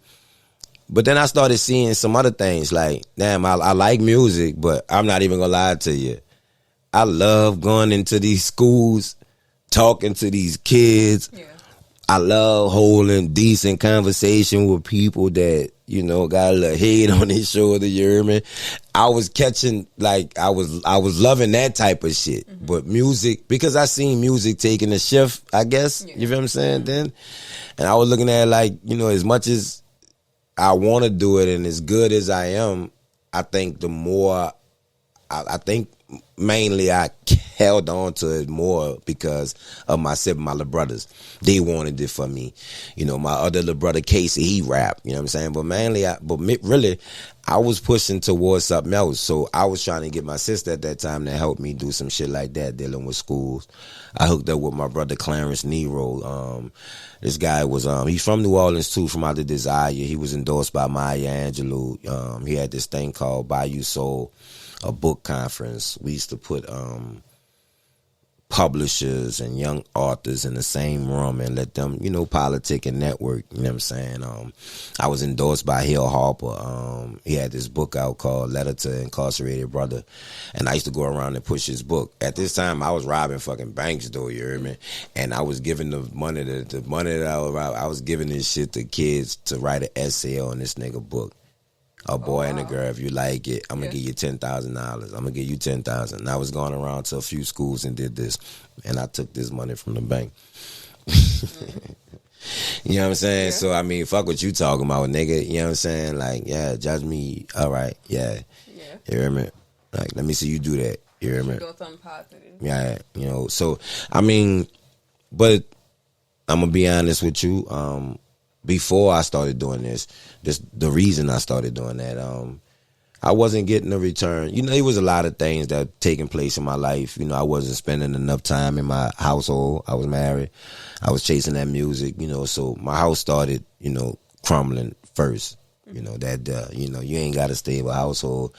But then I started seeing some other things like, damn, I like music, but I'm not even going to lie to you. I love going into these schools, talking to these kids. Yeah. I love holding decent conversation with people that, you know, got a little head on their shoulder, you hear me? I was catching, like, I was loving that type of shit. But music, because I seen music taking a shift, I guess, you feel what I'm saying then? And I was looking at it like, you know, as much as I want to do it and as good as I am, I think the more, I think mainly I held on to it more because of my little brothers. They wanted it for me. You know, my other little brother, Casey, he rapped, you know what I'm saying? But mainly, really, I was pushing towards something else. So I was trying to get my sister at that time to help me do some shit like that, dealing with schools. I hooked up with my brother, Clarence Nero. This guy was, he's from New Orleans too, from out of Desire. He was endorsed by Maya Angelou. He had this thing called Bayou Soul, a book conference. We used to put publishers and young authors in the same room and let them, you know, politic and network. You know what I'm saying? I was endorsed by Hill Harper. He had this book out called Letter to Incarcerated Brother, and I used to go around and push his book. At this time, I was robbing fucking banks, though, you hear me? And I was giving the money that I was giving this shit to kids to write an essay on this nigga book. A boy and a girl, if you like it, I'm going to give you $10,000. I'm going to give you $10,000. And I was going around to a few schools and did this. And I took this money from the bank. You know what I'm saying? Yeah. So, I mean, fuck what you talking about, nigga. You know what I'm saying? Like, yeah, judge me. All right. Yeah. You hear me? Like, let me see you do that. You hear me? Go something positive. Yeah. You know, so, I mean, but I'm gonna be honest with you. Before I started doing this the reason I started doing that, I wasn't getting a return. You know, it was a lot of things that were taking place in my life. You know, I wasn't spending enough time in my household. I was married. I was chasing that music, you know, so my house started, you know, crumbling first. You know, you know, you ain't got a stable household.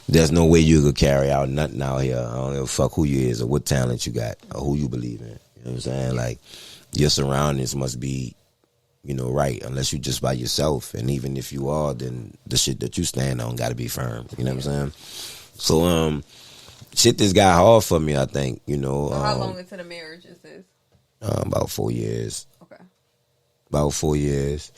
There's no way you could carry out nothing out here. I don't give a fuck who you is or what talent you got or who you believe in. You know what I'm saying? Like, your surroundings must be, you know, right, unless you just by yourself. And even if you are, then the shit that you stand on got to be firm. You know what I'm saying? So, shit just got hard for me, I think, you know. So how long into the marriage is this? About 4 years. Okay. About 4 years.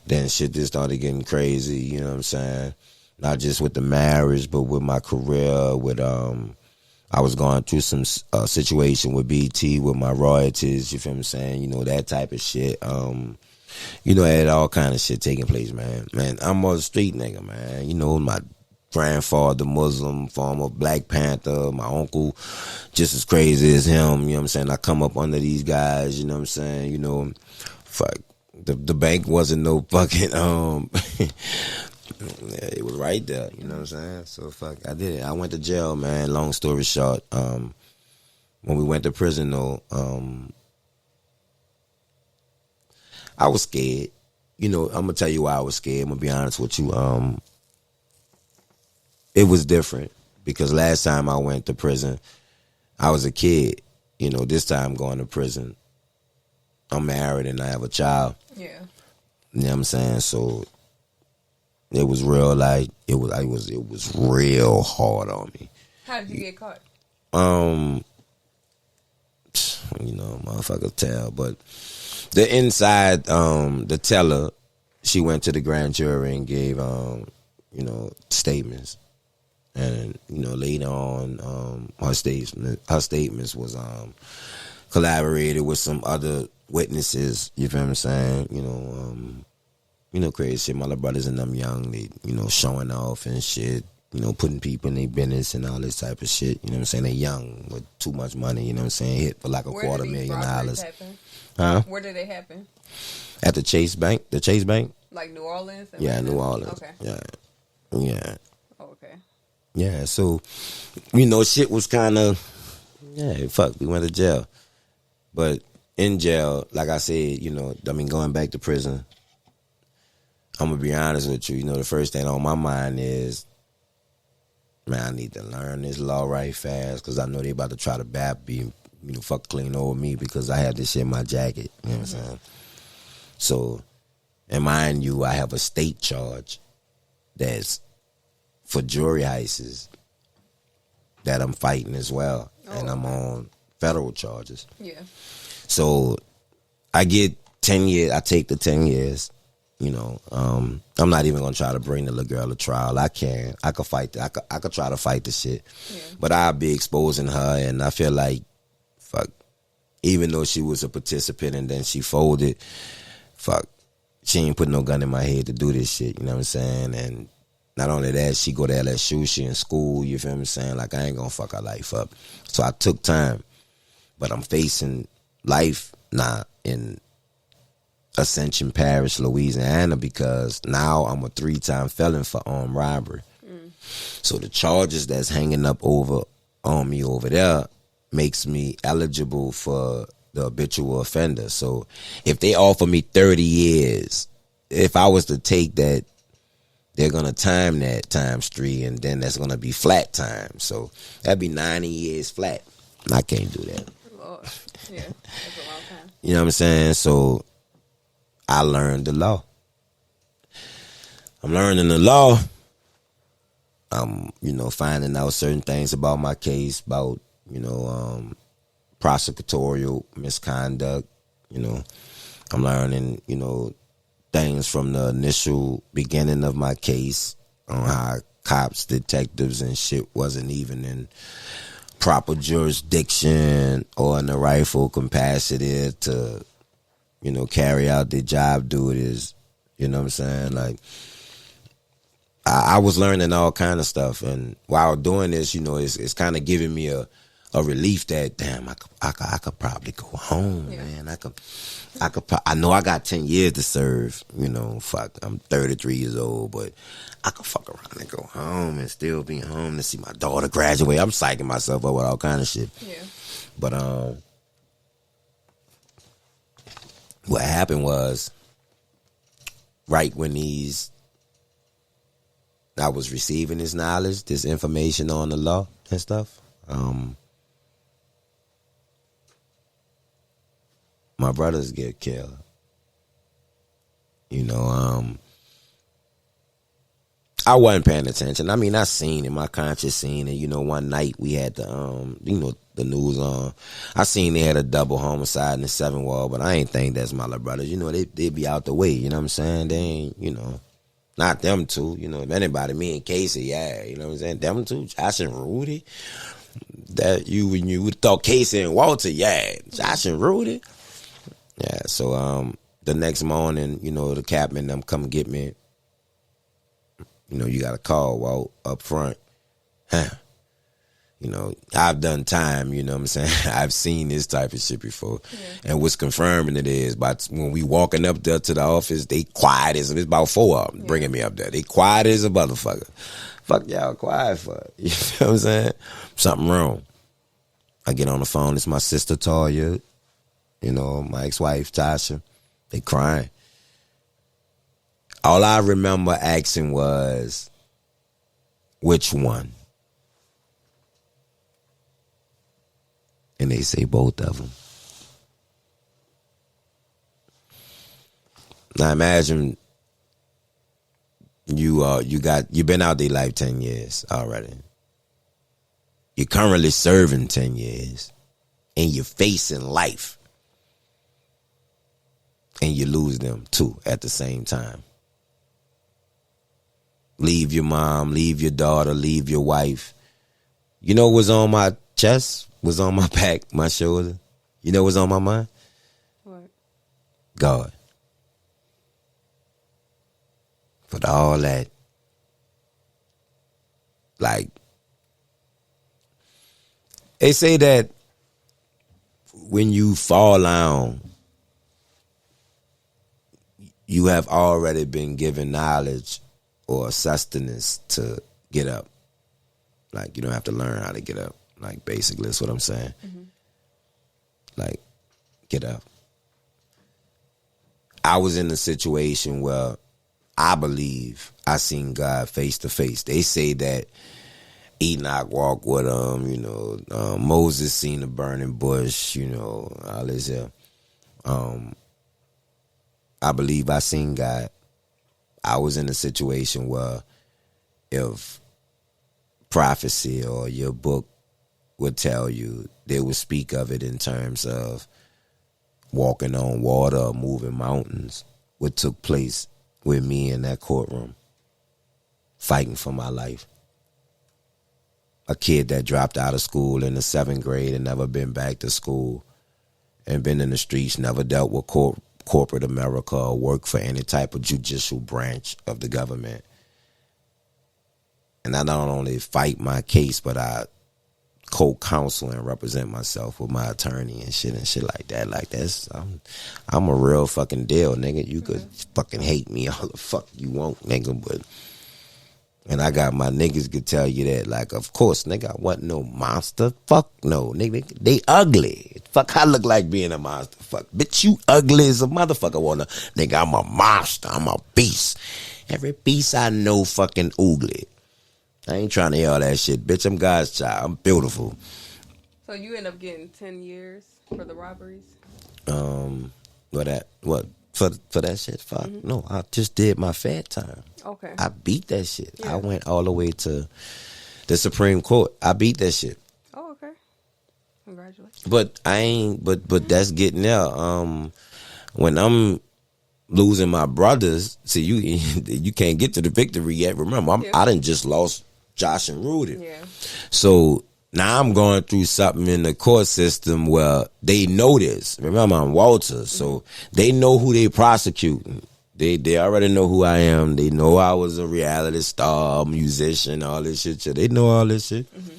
Then shit just started getting crazy, you know what I'm saying? Not just with the marriage, but with my career, with, I was going through some situation with BT, with my royalties, you feel what I'm saying? You know, that type of shit. You know, I had all kind of shit taking place, man. Man, I'm a street nigga, man. You know, my grandfather, Muslim, former Black Panther, my uncle, just as crazy as him, you know what I'm saying? I come up under these guys, you know what I'm saying? You know, fuck, the bank wasn't no fucking, it was right there, you know what I'm saying? So, fuck, I did it. I went to jail, man, long story short. When we went to prison, though, I was scared. You know, I'm going to tell you why I was scared. I'm going to be honest with you. It was different because last time I went to prison, I was a kid. You know, this time going to prison, I'm married and I have a child. Yeah. You know what I'm saying? So it was real, like, it was real hard on me. How did you get caught? You know, motherfuckers tell, but the inside, the teller, she went to the grand jury and gave, you know, statements. And, you know, later on, her statements was collaborated with some other witnesses, you feel what I'm saying? You know, crazy shit. My little brothers and them young, they, you know, showing off and shit, you know, putting people in their business and all this type of shit. You know what I'm saying? They young with too much money, you know what I'm saying? Hit for like $250,000. Happen? Huh? Where did they happen? At the Chase Bank. The Chase Bank? Like New Orleans? Yeah, New Orleans. Okay. Yeah. Yeah. Oh, okay. Yeah, so, you know, shit was kind of, yeah, fuck, we went to jail. But in jail, like I said, you know, I mean, going back to prison, I'm going to be honest with you. You know, the first thing on my mind is, man, I need to learn this law right fast because I know they about to try to you know, fuck clean over me because I have this shit in my jacket. You know what I'm saying? So, and mind you, I have a state charge that's for jewelry heists that I'm fighting as well. And I'm on federal charges. Yeah. So I get 10 years. I take the 10 years. You know, I'm not even gonna try to bring the little girl to trial. I could fight. I could try to fight the shit. Yeah. But I'll be exposing her, and I feel like, fuck. Even though she was a participant and then she folded, fuck. She ain't put no gun in my head to do this shit. You know what I'm saying? And not only that, she go to LSU, she in school. You feel what I'm saying? Like, I ain't gonna fuck her life up. So I took time, but I'm facing life now in Ascension Parish, Louisiana, because now I'm a 3-time felon for armed robbery. So the charges that's hanging up on me over there makes me eligible for the habitual offender. So if they offer me 30 years, if I was to take that, they're going to time that times 3, and then that's going to be flat time. So that'd be 90 years flat. I can't do that. Lord. Yeah, that's a long time. You know what I'm saying? So I learned the law. I'm learning the law. I'm, you know, finding out certain things about my case, about, you know, prosecutorial misconduct. You know, I'm learning, you know, things from the initial beginning of my case on how cops, detectives, and shit wasn't even in proper jurisdiction or in the rightful capacity to, you know, carry out their job duties. You know what I'm saying? Like, I was learning all kind of stuff, and while doing this, you know, it's kind of giving me a a relief that damn, I could probably go home, man. I know I got 10 years to serve. You know, fuck, I'm 33 years old, but I could fuck around and go home and still be home to see my daughter graduate. I'm psyching myself up with all kind of shit. Yeah. But what happened was, right when I was receiving this knowledge, this information on the law and stuff, my brothers get killed. You know, I wasn't paying attention. I mean, I seen it, my conscience seen it. You know, one night we had the news on. I seen they had a double homicide in the 7th Ward, but I ain't think that's my little brothers. You know, they be out the way, you know what I'm saying? They ain't, you know, not them two. You know, if anybody, me and Casey, yeah, you know what I'm saying? Them two, Josh and Rudy. That when you would thought Casey and Walter, yeah, Josh and Rudy. Yeah, so the next morning, you know, the captain them come get me. You know, you got a call, Walt, up front. Huh. You know, I've done time, you know what I'm saying? I've seen this type of shit before. Yeah. And what's confirming it is, but when we walking up there to the office, they quiet as, it's about 4 of them bringing me up there. They quiet as a motherfucker. Fuck y'all quiet for it. You know what I'm saying? Something wrong. I get on the phone, it's my sister Toya, you know, my ex-wife Tasha. They crying. All I remember asking was, which one? And they say both of them. Now imagine you've been out their life 10 years already. You're currently serving 10 years, and you're facing life, and you lose them too at the same time. Leave your mom, leave your daughter, leave your wife. You know what's on my chest? What's on my back, my shoulder? You know what's on my mind? What? God. For all that, like, they say that when you fall down, you have already been given knowledge or sustenance to get up. Like, you don't have to learn how to get up. Like, basically, that's what I'm saying. Mm-hmm. Like, get up. I was in a situation where I believe I seen God face to face. They say that Enoch walked with him, you know, Moses seen the burning bush, you know, all this here. I believe I seen God. I was in a situation where if prophecy or your book would tell you, they would speak of it in terms of walking on water or moving mountains, what took place with me in that courtroom, fighting for my life. A kid that dropped out of school in the 7th grade and never been back to school and been in the streets, never dealt with corporate America or worked for any type of judicial branch of the government. And I not only fight my case, but I co-counsel and represent myself with my attorney and shit like that. Like, that's, I'm a real fucking deal, nigga. You could fucking hate me all the fuck you want, nigga, but, and I got my niggas could tell you that, like, of course, nigga, I wasn't no monster. Fuck no, nigga. They ugly. Fuck, I look like being a monster. Fuck, bitch, you ugly as a motherfucker. Nigga, I'm a monster. I'm a beast. Every beast I know fucking ugly. I ain't trying to hear all that shit. Bitch, I'm God's child. I'm beautiful. So you end up getting 10 years for the robberies? For that shit? Fuck. Mm-hmm. No, I just did my fat time. Okay. I beat that shit. Yeah. I went all the way to the Supreme Court. I beat that shit. Oh, okay. Congratulations. But I ain't, but that's getting there. When I'm losing my brothers, see, you can't get to the victory yet. Remember, I done just lost Josh and Rudy. Yeah. So now I'm going through something in the court system where they know this. Remember, I'm Walter, so they know who they prosecuting. They already know who I am. They know I was a reality star, musician, all this shit. They know all this shit. Mm-hmm.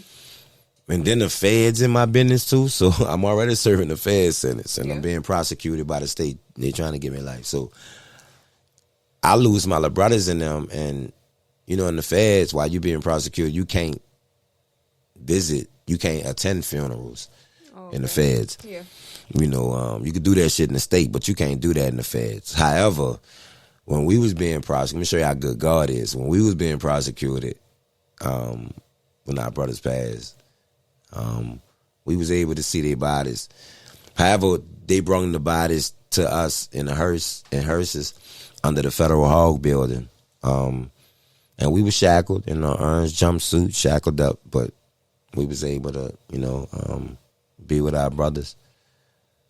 And then the feds in my business too, so I'm already serving the fed sentence, and Yeah. I'm being prosecuted by the state. They're trying to give me life. So I lose my little brothers in them, and in the feds, while you being prosecuted, you can't attend funerals in the feds. Yeah. You could do that shit in the state, but you can't do that in the feds. However, when we was being prosecuted, let me show you how good God is. When we was being prosecuted, when our brothers passed, we was able to see their bodies. However, they brought the bodies to us in hearses under the Federal Hog Building. And we were shackled in our orange jumpsuit, shackled up, but we was able to, be with our brothers.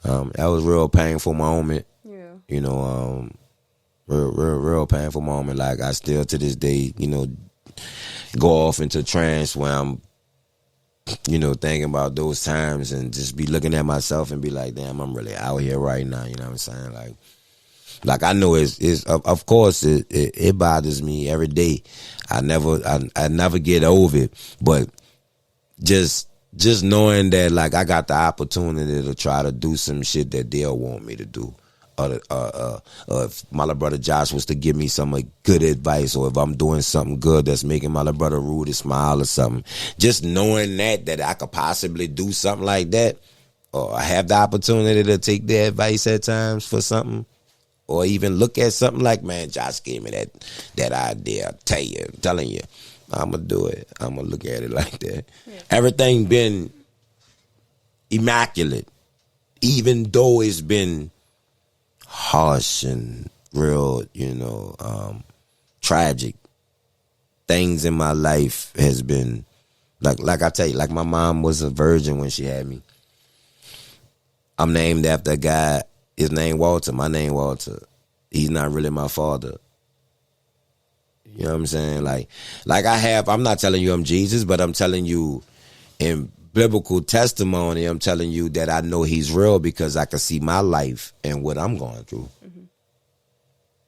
That was a real painful moment. Yeah. Real painful moment. Like, I still to this day, go off into trance where I'm, thinking about those times and just be looking at myself and be like, damn, I'm really out here right now. You know what I'm saying? Like I know it's of course it bothers me every day. I never get over it, but just knowing that, like, I got the opportunity to try to do some shit that they'll want me to do. If my little brother Josh was to give me some good advice, or if I'm doing something good that's making my little brother Rudy smile or something, just knowing that I could possibly do something like that, or I have the opportunity to take their advice at times for something, or even look at something like, man, Josh gave me that idea. I'm telling you, I'm going to do it. I'm going to look at it like that. Yeah. Everything been immaculate, even though it's been harsh and real, tragic. Things in my life has been, like I tell you, like my mom was a virgin when she had me. I'm named after a guy. His name Walter. My name Walter. He's not really my father. You know what I'm saying? Like I'm not telling you I'm Jesus, but I'm telling you in biblical testimony, I'm telling you that I know he's real because I can see my life and what I'm going through. Mm-hmm.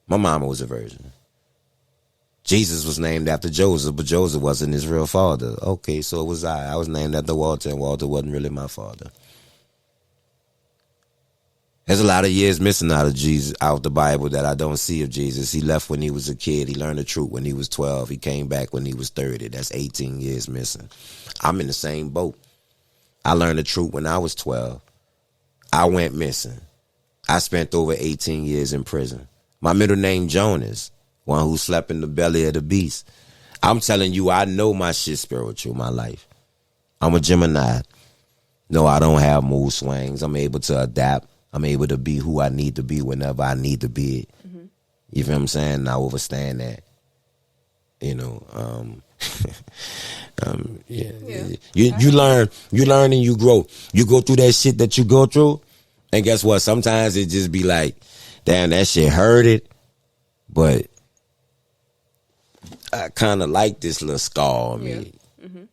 My mama was a virgin. Jesus was named after Joseph, but Joseph wasn't his real father. Okay, so it was I. I was named after Walter, and Walter wasn't really my father. There's a lot of years missing out of the Bible that I don't see of Jesus. He left when he was a kid. He learned the truth when he was 12. He came back when he was 30. That's 18 years missing. I'm in the same boat. I learned the truth when I was 12. I went missing. I spent over 18 years in prison. My middle name Jonas, one who slept in the belly of the beast. I'm telling you, I know my shit spiritual, my life. I'm a Gemini. No, I don't have mood swings. I'm able to adapt. I'm able to be who I need to be whenever I need to be. Mm-hmm. You feel what I'm saying? I overstand that. You learn and you grow. You go through that shit that you go through, and guess what? Sometimes it just be like, damn, that shit hurted, but I kind of like this little scar on me. Mm-hmm.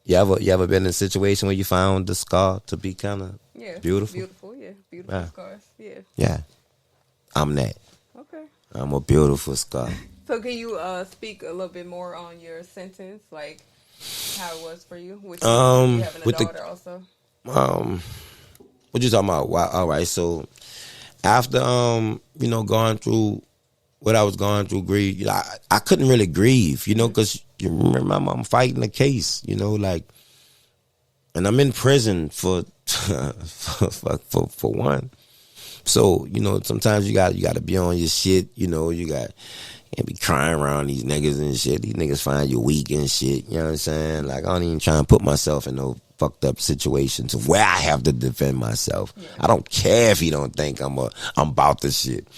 You ever been in a situation where you found the scar to be kind of beautiful? Beautiful scars. Yeah, I'm that. Okay. I'm a beautiful scar. So can you speak a little bit more on your sentence, like how it was for you? Which you having a daughter also. What you talking about? Wow. All right. So after going through what I was going through, grief. I couldn't really grieve, because you remember I'm fighting a case, and I'm in prison for one. So sometimes you got to be on your shit. You can't be crying around these niggas and shit. These niggas find you weak and shit. You know what I'm saying? Like, I don't even try and put myself in no fucked up situations where I have to defend myself. Yeah. I don't care if he don't think I'm about this shit.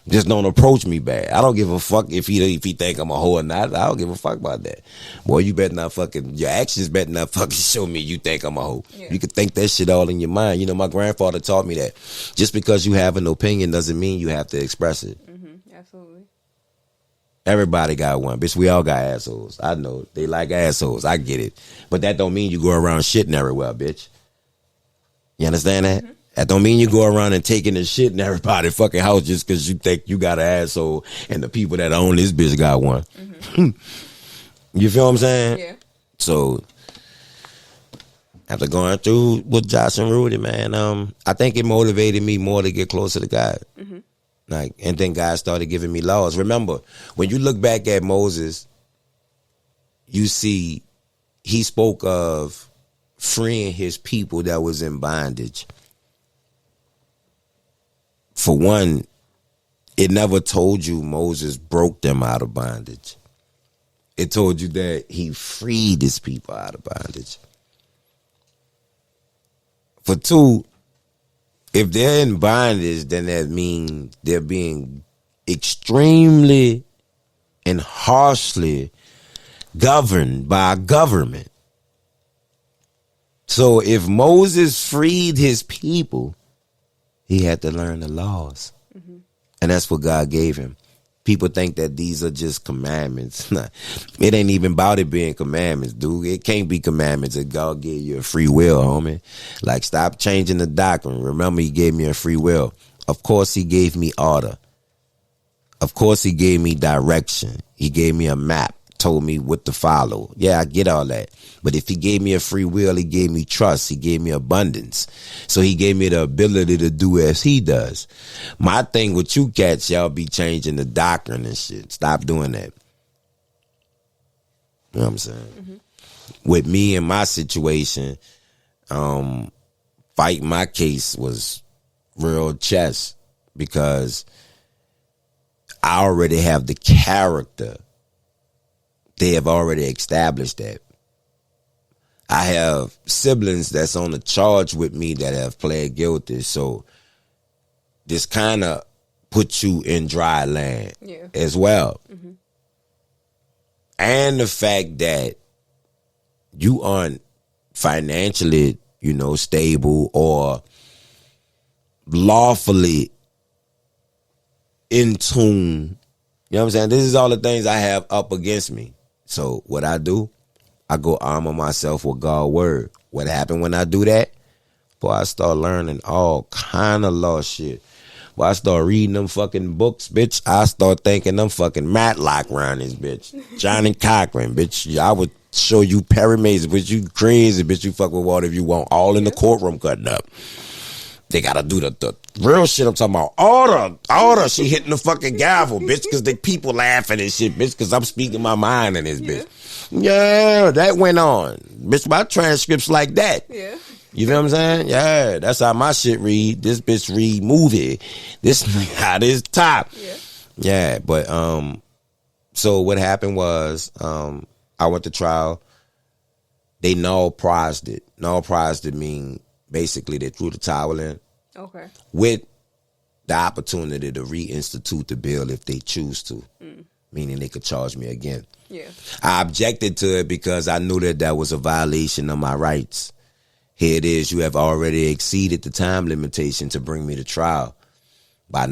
Just don't approach me bad. I don't give a fuck if he think I'm a hoe or not. I don't give a fuck about that. Boy, you better not your actions better not fucking show me you think I'm a hoe. Yeah. You can think that shit all in your mind. My grandfather taught me that. Just because you have an opinion doesn't mean you have to express it. Mm-hmm. Absolutely. Everybody got one. Bitch, we all got assholes. I know. They like assholes. I get it. But that don't mean you go around shitting everywhere, bitch. You understand that? Mm-hmm. That don't mean you go around and taking the shit in everybody's fucking house just because you think you got an asshole and the people that own this bitch got one. Mm-hmm. You feel what I'm saying? Yeah. So After going through with Josh and Rudy, man, I think it motivated me more to get closer to God. Mm-hmm. Like, and then God started giving me laws. Remember, when you look back at Moses, you see he spoke of freeing his people that was in bondage. For one, it never told you Moses broke them out of bondage. It told you that he freed his people out of bondage. For two, if they're in bondage, then that means they're being extremely and harshly governed by a government. So if Moses freed his people, he had to learn the laws. Mm-hmm. And that's what God gave him. People think that these are just commandments. It ain't even about it being commandments, dude. It can't be commandments if God gave you a free will, homie. Like, stop changing the doctrine. Remember, he gave me a free will. Of course, he gave me order. Of course, he gave me direction. He gave me a map, told me what to follow. Yeah, I get all that. But if he gave me a free will, he gave me trust. He gave me abundance. So he gave me the ability to do as he does. My thing with you cats, y'all be changing the doctrine and shit. Stop doing that. You know what I'm saying? Mm-hmm. With me and my situation, fighting my case was real chess because I already have the character. They have already established that. I have siblings that's on the charge with me that have pled guilty. So this kind of puts you in dry land as well. Mm-hmm. And the fact that you aren't financially, stable or lawfully in tune. You know what I'm saying? This is all the things I have up against me. So what I do, I go armor myself with God's word. What happened when I do that? Boy, I start learning all kind of law shit. Boy, I start reading them fucking books, bitch. I start thinking them fucking Matlock around this bitch. Johnny Cochran, bitch. I would show you Perry Mason, bitch. You crazy, bitch. You fuck with whatever you want. All in the courtroom cutting up. They gotta do the real shit. I'm talking about order. She hitting the fucking gavel, bitch, because the people laughing and shit, bitch, because I'm speaking my mind in this bitch. Yeah, that went on. Bitch, my transcripts like that. Yeah. You feel what I'm saying? Yeah, that's how my shit read. This bitch read movie. This how this top. Yeah, but so what happened was I went to trial. They null prized it. Null prized it mean basically they threw the towel in. Okay. With the opportunity to reinstitute the bill if they choose to. Meaning they could charge me again. Yeah. I objected to it because I knew that was a violation of my rights. Here it is, you have already exceeded the time limitation to bring me to trial by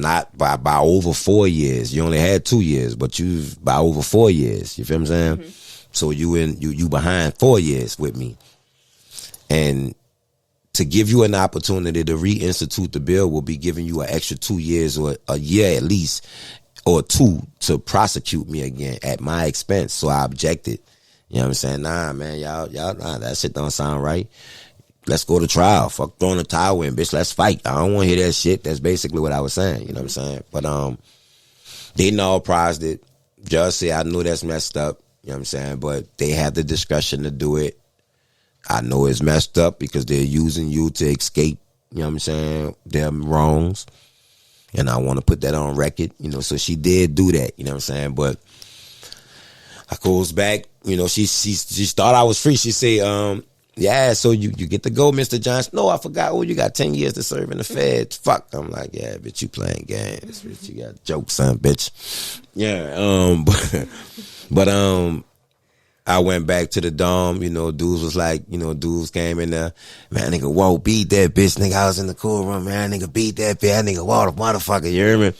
over 4 years. You only had 2 years, but by over 4 years. You feel what I'm saying? Mm-hmm. So you behind 4 years with me. And to give you an opportunity to reinstitute the bill will be giving you an extra 2 years or a year at least or two to prosecute me again at my expense. So I objected. You know what I'm saying? Nah, man, y'all, nah, that shit don't sound right. Let's go to trial. Fuck throwing the towel in, bitch. Let's fight. I don't want to hear that shit. That's basically what I was saying. You know what I'm saying? But they null prized it. Judge said I knew that's messed up. You know what I'm saying? But they have the discretion to do it. I know it's messed up because they're using you to escape, you know what I'm saying, their wrongs. And I want to put that on record, so she did do that, you know what I'm saying? But I goes back, she thought I was free. She said, yeah, so you get to go, Mr. Johnson. No, I forgot. Oh, you got 10 years to serve in the feds. Fuck. I'm like, yeah, bitch, you playing games. Bitch, you got jokes, son, bitch. Yeah, but I went back to the dorm, dudes was like, dudes came in there, man, nigga, whoa, beat that bitch, nigga, I was in the courtroom, man, nigga, beat that bitch, that nigga, whoa, the motherfucker, you hear me?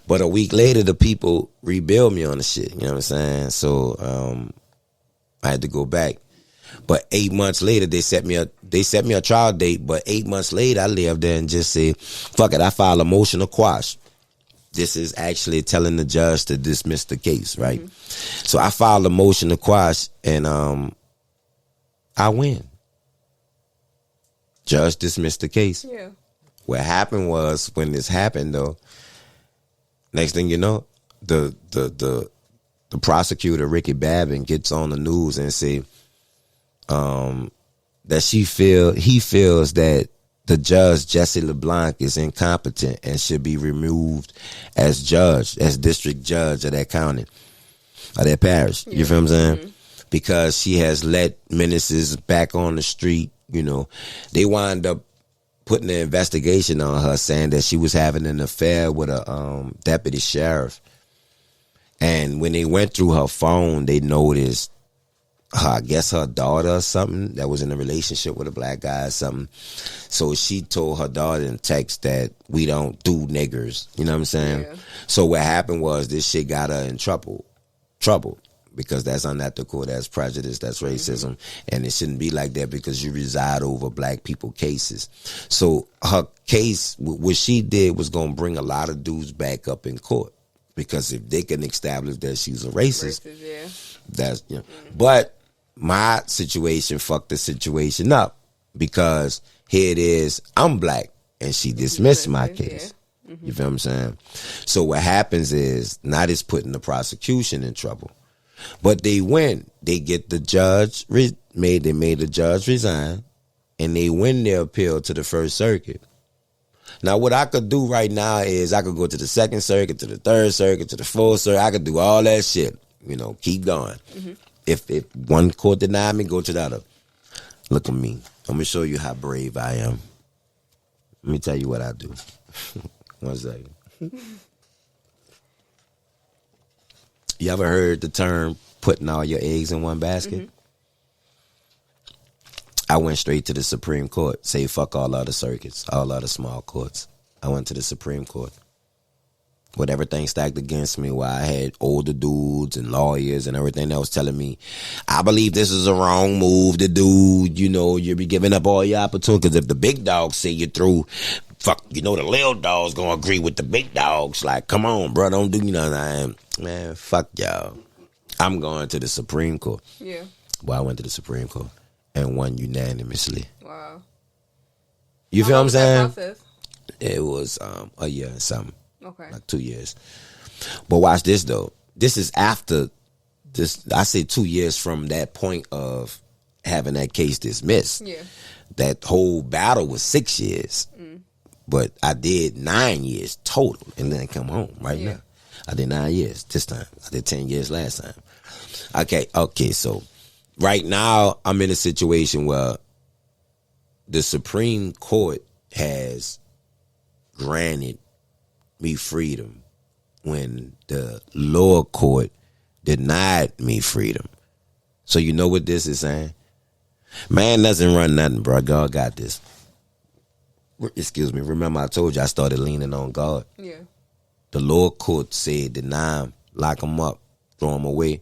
But a week later, the people rebuild me on the shit, you know what I'm saying? So, I had to go back. But 8 months later, they set me a trial date, but 8 months later, I lay up there and just said, fuck it, I filed a motion to quash. This is actually telling the judge to dismiss the case, right? Mm-hmm. So I filed a motion to quash, and I win. Judge dismissed the case. Yeah. What happened was, when this happened though, next thing you know, the prosecutor, Ricky Babin, gets on the news and say that he feels that the judge, Jesse LeBlanc, is incompetent and should be removed as district judge of that county, of that parish. You feel what I'm saying? Because she has let menaces back on the street. You know, they wind up putting an investigation on her, saying that she was having an affair with a deputy sheriff. And when they went through her phone, they noticed I guess her daughter or something that was in a relationship with a black guy or something. So she told her daughter in text that we don't do niggers. You know what I'm saying? Yeah. So what happened was this shit got her in trouble. Because that's unethical, that's prejudice, that's racism. And it shouldn't be like that because you reside over black people cases. So her case, what she did was going to bring a lot of dudes back up in court. Because if they can establish that she's a racist, that's, you know. But my situation fucked the situation up because here it is, I'm black and she dismissed my case. Yeah. You feel what I'm saying? So what happens is, now it's putting the prosecution in trouble. But they win. They get the judge, they made the judge resign, and they win their appeal to the First Circuit. Now, what I could do right now is I could go to the Second Circuit, to the Third Circuit, to the Fourth Circuit. I could do all that shit. You know, keep going. If one court denied me, go to the other. Look at me. I'm going to show you how brave I am. Let me tell you what I do. 1 second. You ever heard the term putting all your eggs in one basket? I went straight to the Supreme Court. Say fuck all other circuits, all other small courts. I went to the Supreme Court. With everything stacked against me, where I had older dudes and lawyers and everything that was telling me, I believe this is a wrong move to do. You know, you'll be giving up all your opportunities. Because if the big dogs see you through, fuck, you know the little dog's gonna agree with the big dogs. Like, come on, bro, don't do nothing. Man, fuck y'all. I'm going to the Supreme Court. Yeah. Well, I went to the Supreme Court and won unanimously. Wow. You feel what I'm saying? Process? It was a year and something. Okay. Like 2 years. But watch this though. This is after this. I say 2 years from that point of having that case dismissed. Yeah. That whole battle was 6 years. But I did 9 years total and then come home right now. I did 9 years this time. I did 10 years last time. Okay, so right now I'm in a situation where the Supreme Court has granted me freedom when the lower court denied me freedom. So you know what this is saying? Man doesn't run nothing, bro. God got this. Excuse me. Remember I told you I started leaning on God? Yeah. The lower court said deny him, lock him up, throw him away.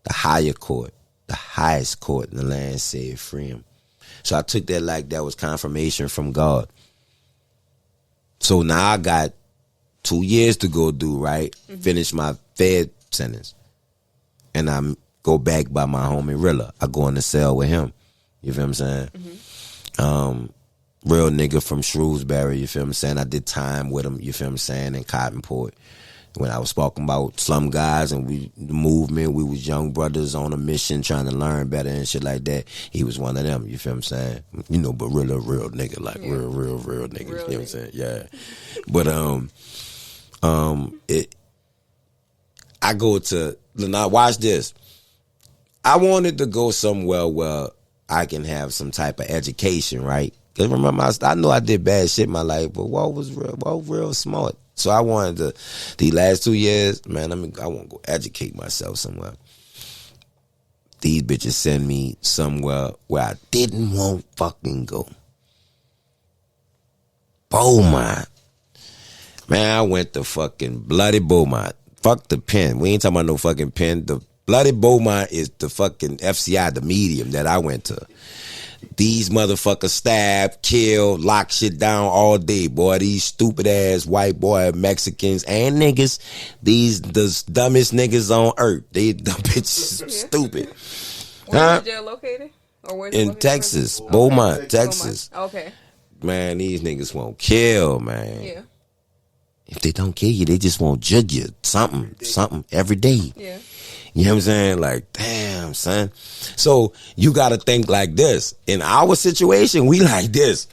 The higher court, the highest court in the land said free him. So I took that like that was confirmation from God. So now I got 2 years to go do, right? Finish my Fed sentence. And I go back by my homie Rilla. I go in the cell with him. You feel what I'm saying? Real nigga from Shrewsbury, you feel what I'm saying? I did time with him, you feel what I'm saying, in Cottonport. When I was talking about Slum Guys and the movement, we was young brothers on a mission trying to learn better and shit like that. He was one of them, you feel what I'm saying? You know, but real nigga, like real nigga, you know what I'm saying? Yeah. But I go to, now watch this. I wanted to go somewhere where I can have some type of education, right? Because remember, I know I did bad shit in my life, but Walt was real smart. So I wanted to, the last 2 years, man, I want to go educate myself somewhere. These bitches send me somewhere where I didn't want fucking go. Beaumont. Man, I went to fucking bloody Beaumont. Fuck the pen. We ain't talking about no fucking pen. The bloody Beaumont is the fucking FCI, the medium that I went to. These motherfuckers stab, kill, lock shit down all day, boy. These stupid ass white boy Mexicans and niggas, the dumbest niggas on earth. They dumb bitches stupid. Where's the jail located? Or where's in Texas, Beaumont, Texas. Okay. Man, these niggas won't kill, man. Yeah. If they don't kill you, they just won't judge you. Something every day. Yeah. You know what I'm saying? Like, damn, son. So you got to think like this. In our situation, we like this.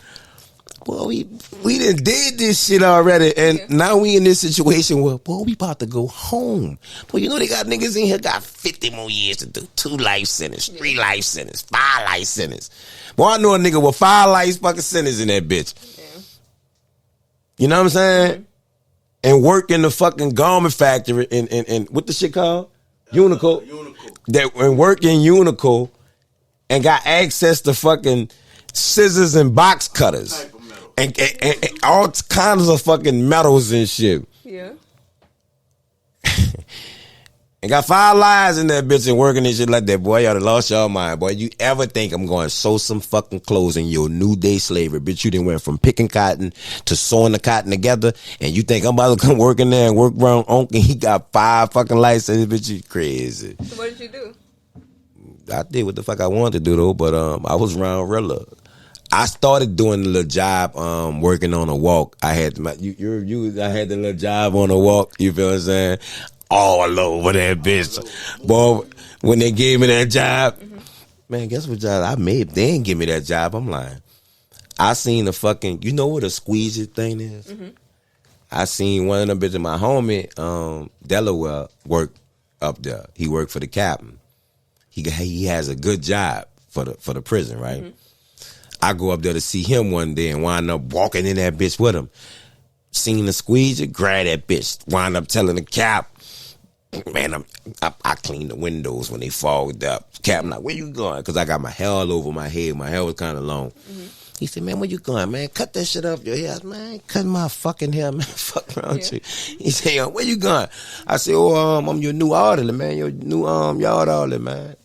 Well, we done did this shit already, and now we in this situation where, boy, we about to go home. But you know they got niggas in here got 50 more years to do. 2 life sentence, 3 life sentence, 5 life sentence. Boy, I know a nigga with 5 life fucking sentence in that bitch. Yeah. You know what I'm saying? And work in the fucking garment factory in what the shit called? Unico. That and work in Unico and got access to fucking scissors and box cutters. And all kinds of fucking metals and shit. Yeah. And got 5 lives in that bitch and working and shit like that. Boy, y'all done lost y'all mind. Boy, you ever think I'm going to sew some fucking clothes in your new day slavery? Bitch, you done went from picking cotton to sewing the cotton together. And you think I'm about to come work in there and work around Uncle? He got 5 fucking lives in this bitch. You crazy. So what did you do? I did what the fuck I wanted to do though, but I was around Rilla. I started doing a little job, working on a walk. I had I had the little job on a walk. You feel what I'm saying? All over that bitch, boy. When they gave me that job, man, guess what job I made? They didn't give me that job. I'm lying. I seen the fucking, you know what a squeegee thing is? I seen one of them bitches. My homie, Delaware, work up there. He worked for the captain. He has a good job for the prison, right? I go up there to see him one day and wind up walking in that bitch with him. Seen the squeegee, grab that bitch. Wind up telling the cap, man, I clean the windows when they fogged up. Captain like, where you going? Because I got my hair all over my head. My hair was kind of long. He said, man, where you going, man? Cut that shit off your hair. I said, man, I ain't cutting my fucking hair, man. Fuck around with you. He said, where you going? I said, I'm your new orderly, man. Your new yard orderly, man.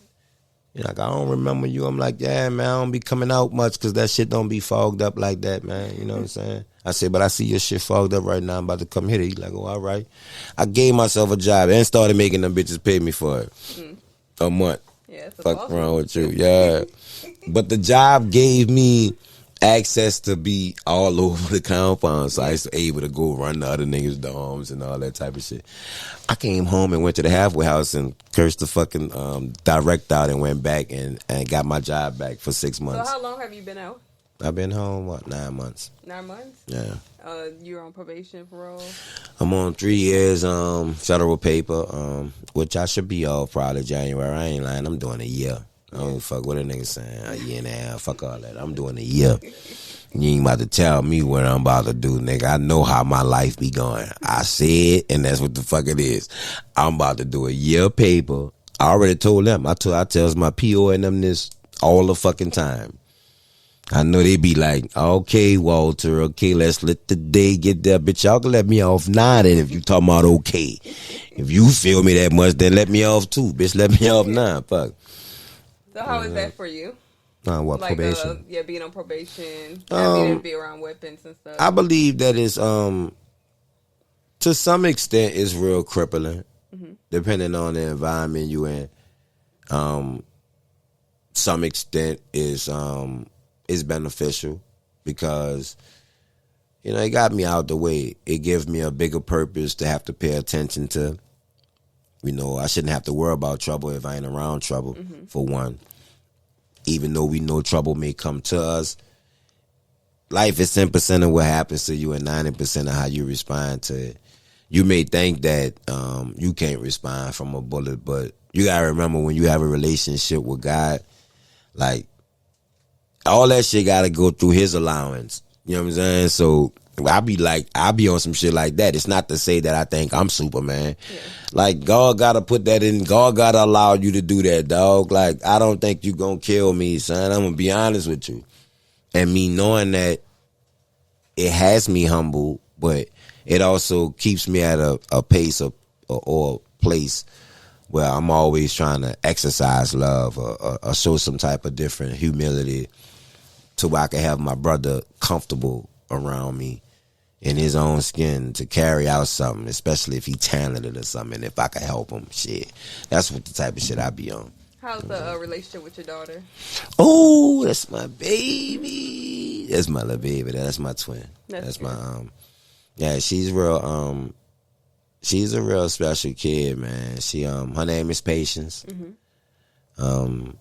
He's like, I don't remember you. I'm like, yeah, man, I don't be coming out much because that shit don't be fogged up like that, man. You know what I'm saying? I said, but I see your shit fogged up right now. I'm about to come hit it. He's like, oh, all right. I gave myself a job and started making them bitches pay me for it. A month. Yeah, fuck awesome. Wrong with you. Yeah. But the job gave me access to be all over the compound, so I was able to go run the other niggas' dorms and all that type of shit. I came home and went to the halfway house and cursed the fucking direct out and went back and got my job back for 6 months. So how long have you been out? I've been home, 9 months. 9 months? Yeah. You're on probation, parole? I'm on 3 years federal paper, which I should be off probably January. I ain't lying. I'm doing a year. I don't fuck what a nigga saying. A year and a half. Fuck all that. I'm doing a year. You ain't about to tell me what I'm about to do, nigga. I know how my life be going. I said, and that's what the fuck it is. I'm about to do a year paper. I already told them. I tells my PO and them this all the fucking time. I know they be like, okay, Walter, okay, let's let the day get there. Bitch, y'all can let me off now then if you talking about okay. If you feel me that much, then let me off too. Bitch, let me off now. Fuck. So how is that for you? What, like, probation? Being on probation, having to be around weapons and stuff. I believe that is, to some extent, is real crippling, depending on the environment you in. Some extent is beneficial because, you know, it got me out the way. It gives me a bigger purpose to have to pay attention to. You know, I shouldn't have to worry about trouble if I ain't around trouble, for one. Even though we know trouble may come to us, life is 10% of what happens to you and 90% of how you respond to it. You may think that you can't respond from a bullet, but you got to remember when you have a relationship with God, like, all that shit got to go through his allowance. You know what I'm saying? So I be on some shit like that. It's not to say that I think I'm Superman. Yeah. Like, God got to put that in. God got to allow you to do that, dog. Like, I don't think you going to kill me, son. I'm going to be honest with you. And me knowing that, it has me humble, but it also keeps me at a pace or a place where I'm always trying to exercise love or show some type of different humility to where I can have my brother comfortable around me in his own skin to carry out something, especially if he talented or something, if I can help him. Shit. That's what the type of shit I be on. How's the relationship with your daughter? Oh, that's my baby. That's my little baby. That's my twin. That's good. my yeah, she's real she's a real special kid, man. She her name is Patience. When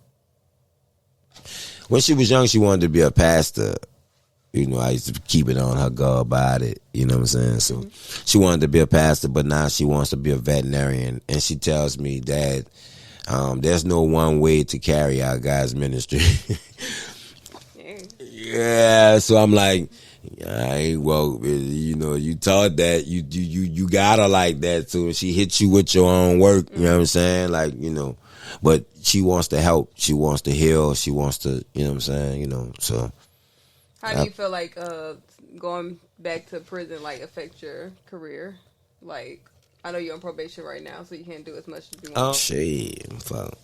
she was young, she wanted to be a pastor. You know, I used to keep it on her girl about it. You know what I'm saying? So she wanted to be a pastor, but now she wants to be a veterinarian. And she tells me that there's no one way to carry out God's ministry. Yeah, so I'm like, well, you know, you taught that, you got her like that, so she hit you with your own work, you know what I'm saying? Like, you know, but she wants to help, she wants to heal, she wants to, you know what I'm saying, you know, so. How do you feel like going back to prison, like, affect your career? Like, I know you're on probation right now, so you can't do as much as you want. Oh, shit, fuck.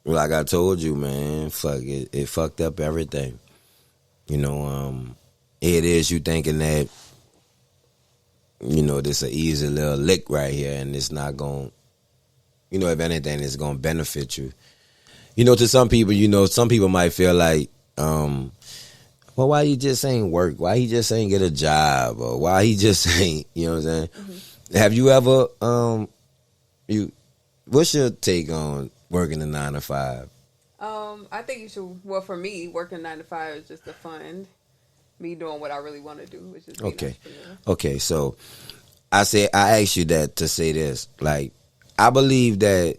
Like I told you, man, fuck, it fucked up everything. You know, it is you thinking that, you know, this an easy little lick right here and it's not going, you know, if anything, it's going to benefit you. You know, to some people, you know, some people might feel like, well, why he just ain't work? Why he just ain't get a job? Or why he just ain't, you know what I'm saying? Have you ever, what's your take on working a 9 to 5? I think you should, well, for me, working 9 to 5 is just to fund me doing what I really want to do, which is be an entrepreneur. Okay, so I asked you that to say this. Like, I believe that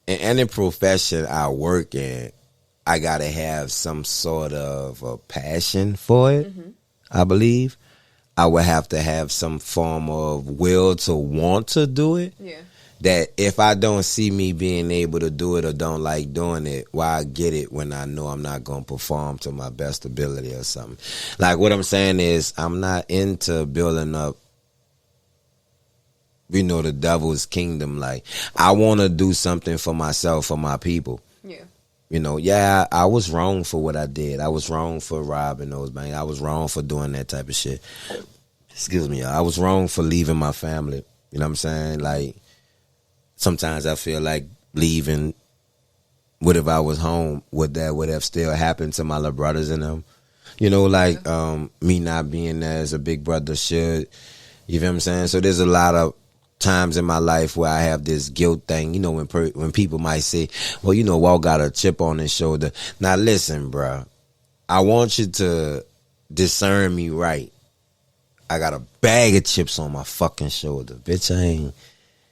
in any profession I work in, I got to have some sort of a passion for it, I believe. I would have to have some form of will to want to do it. Yeah. That if I don't see me being able to do it or don't like doing it, why get it when I know I'm not going to perform to my best ability or something? Like, what I'm saying is I'm not into building up, you know, the devil's kingdom. Like, I want to do something for myself, for my people. Yeah. You know, yeah, I was wrong for what I did. I was wrong for robbing those banks. I was wrong for doing that type of shit. Excuse me. I was wrong for leaving my family. You know what I'm saying? Like, sometimes I feel like leaving, what if I was home? Would have still happened to my little brothers and them? You know, like, me not being there as a big brother should. You feel what I'm saying? So there's a lot of times in my life where I have this guilt thing, you know, when people might say, well, you know, Walt got a chip on his shoulder. Now, listen, bro, I want you to discern me right. I got a bag of chips on my fucking shoulder. Bitch, I ain't.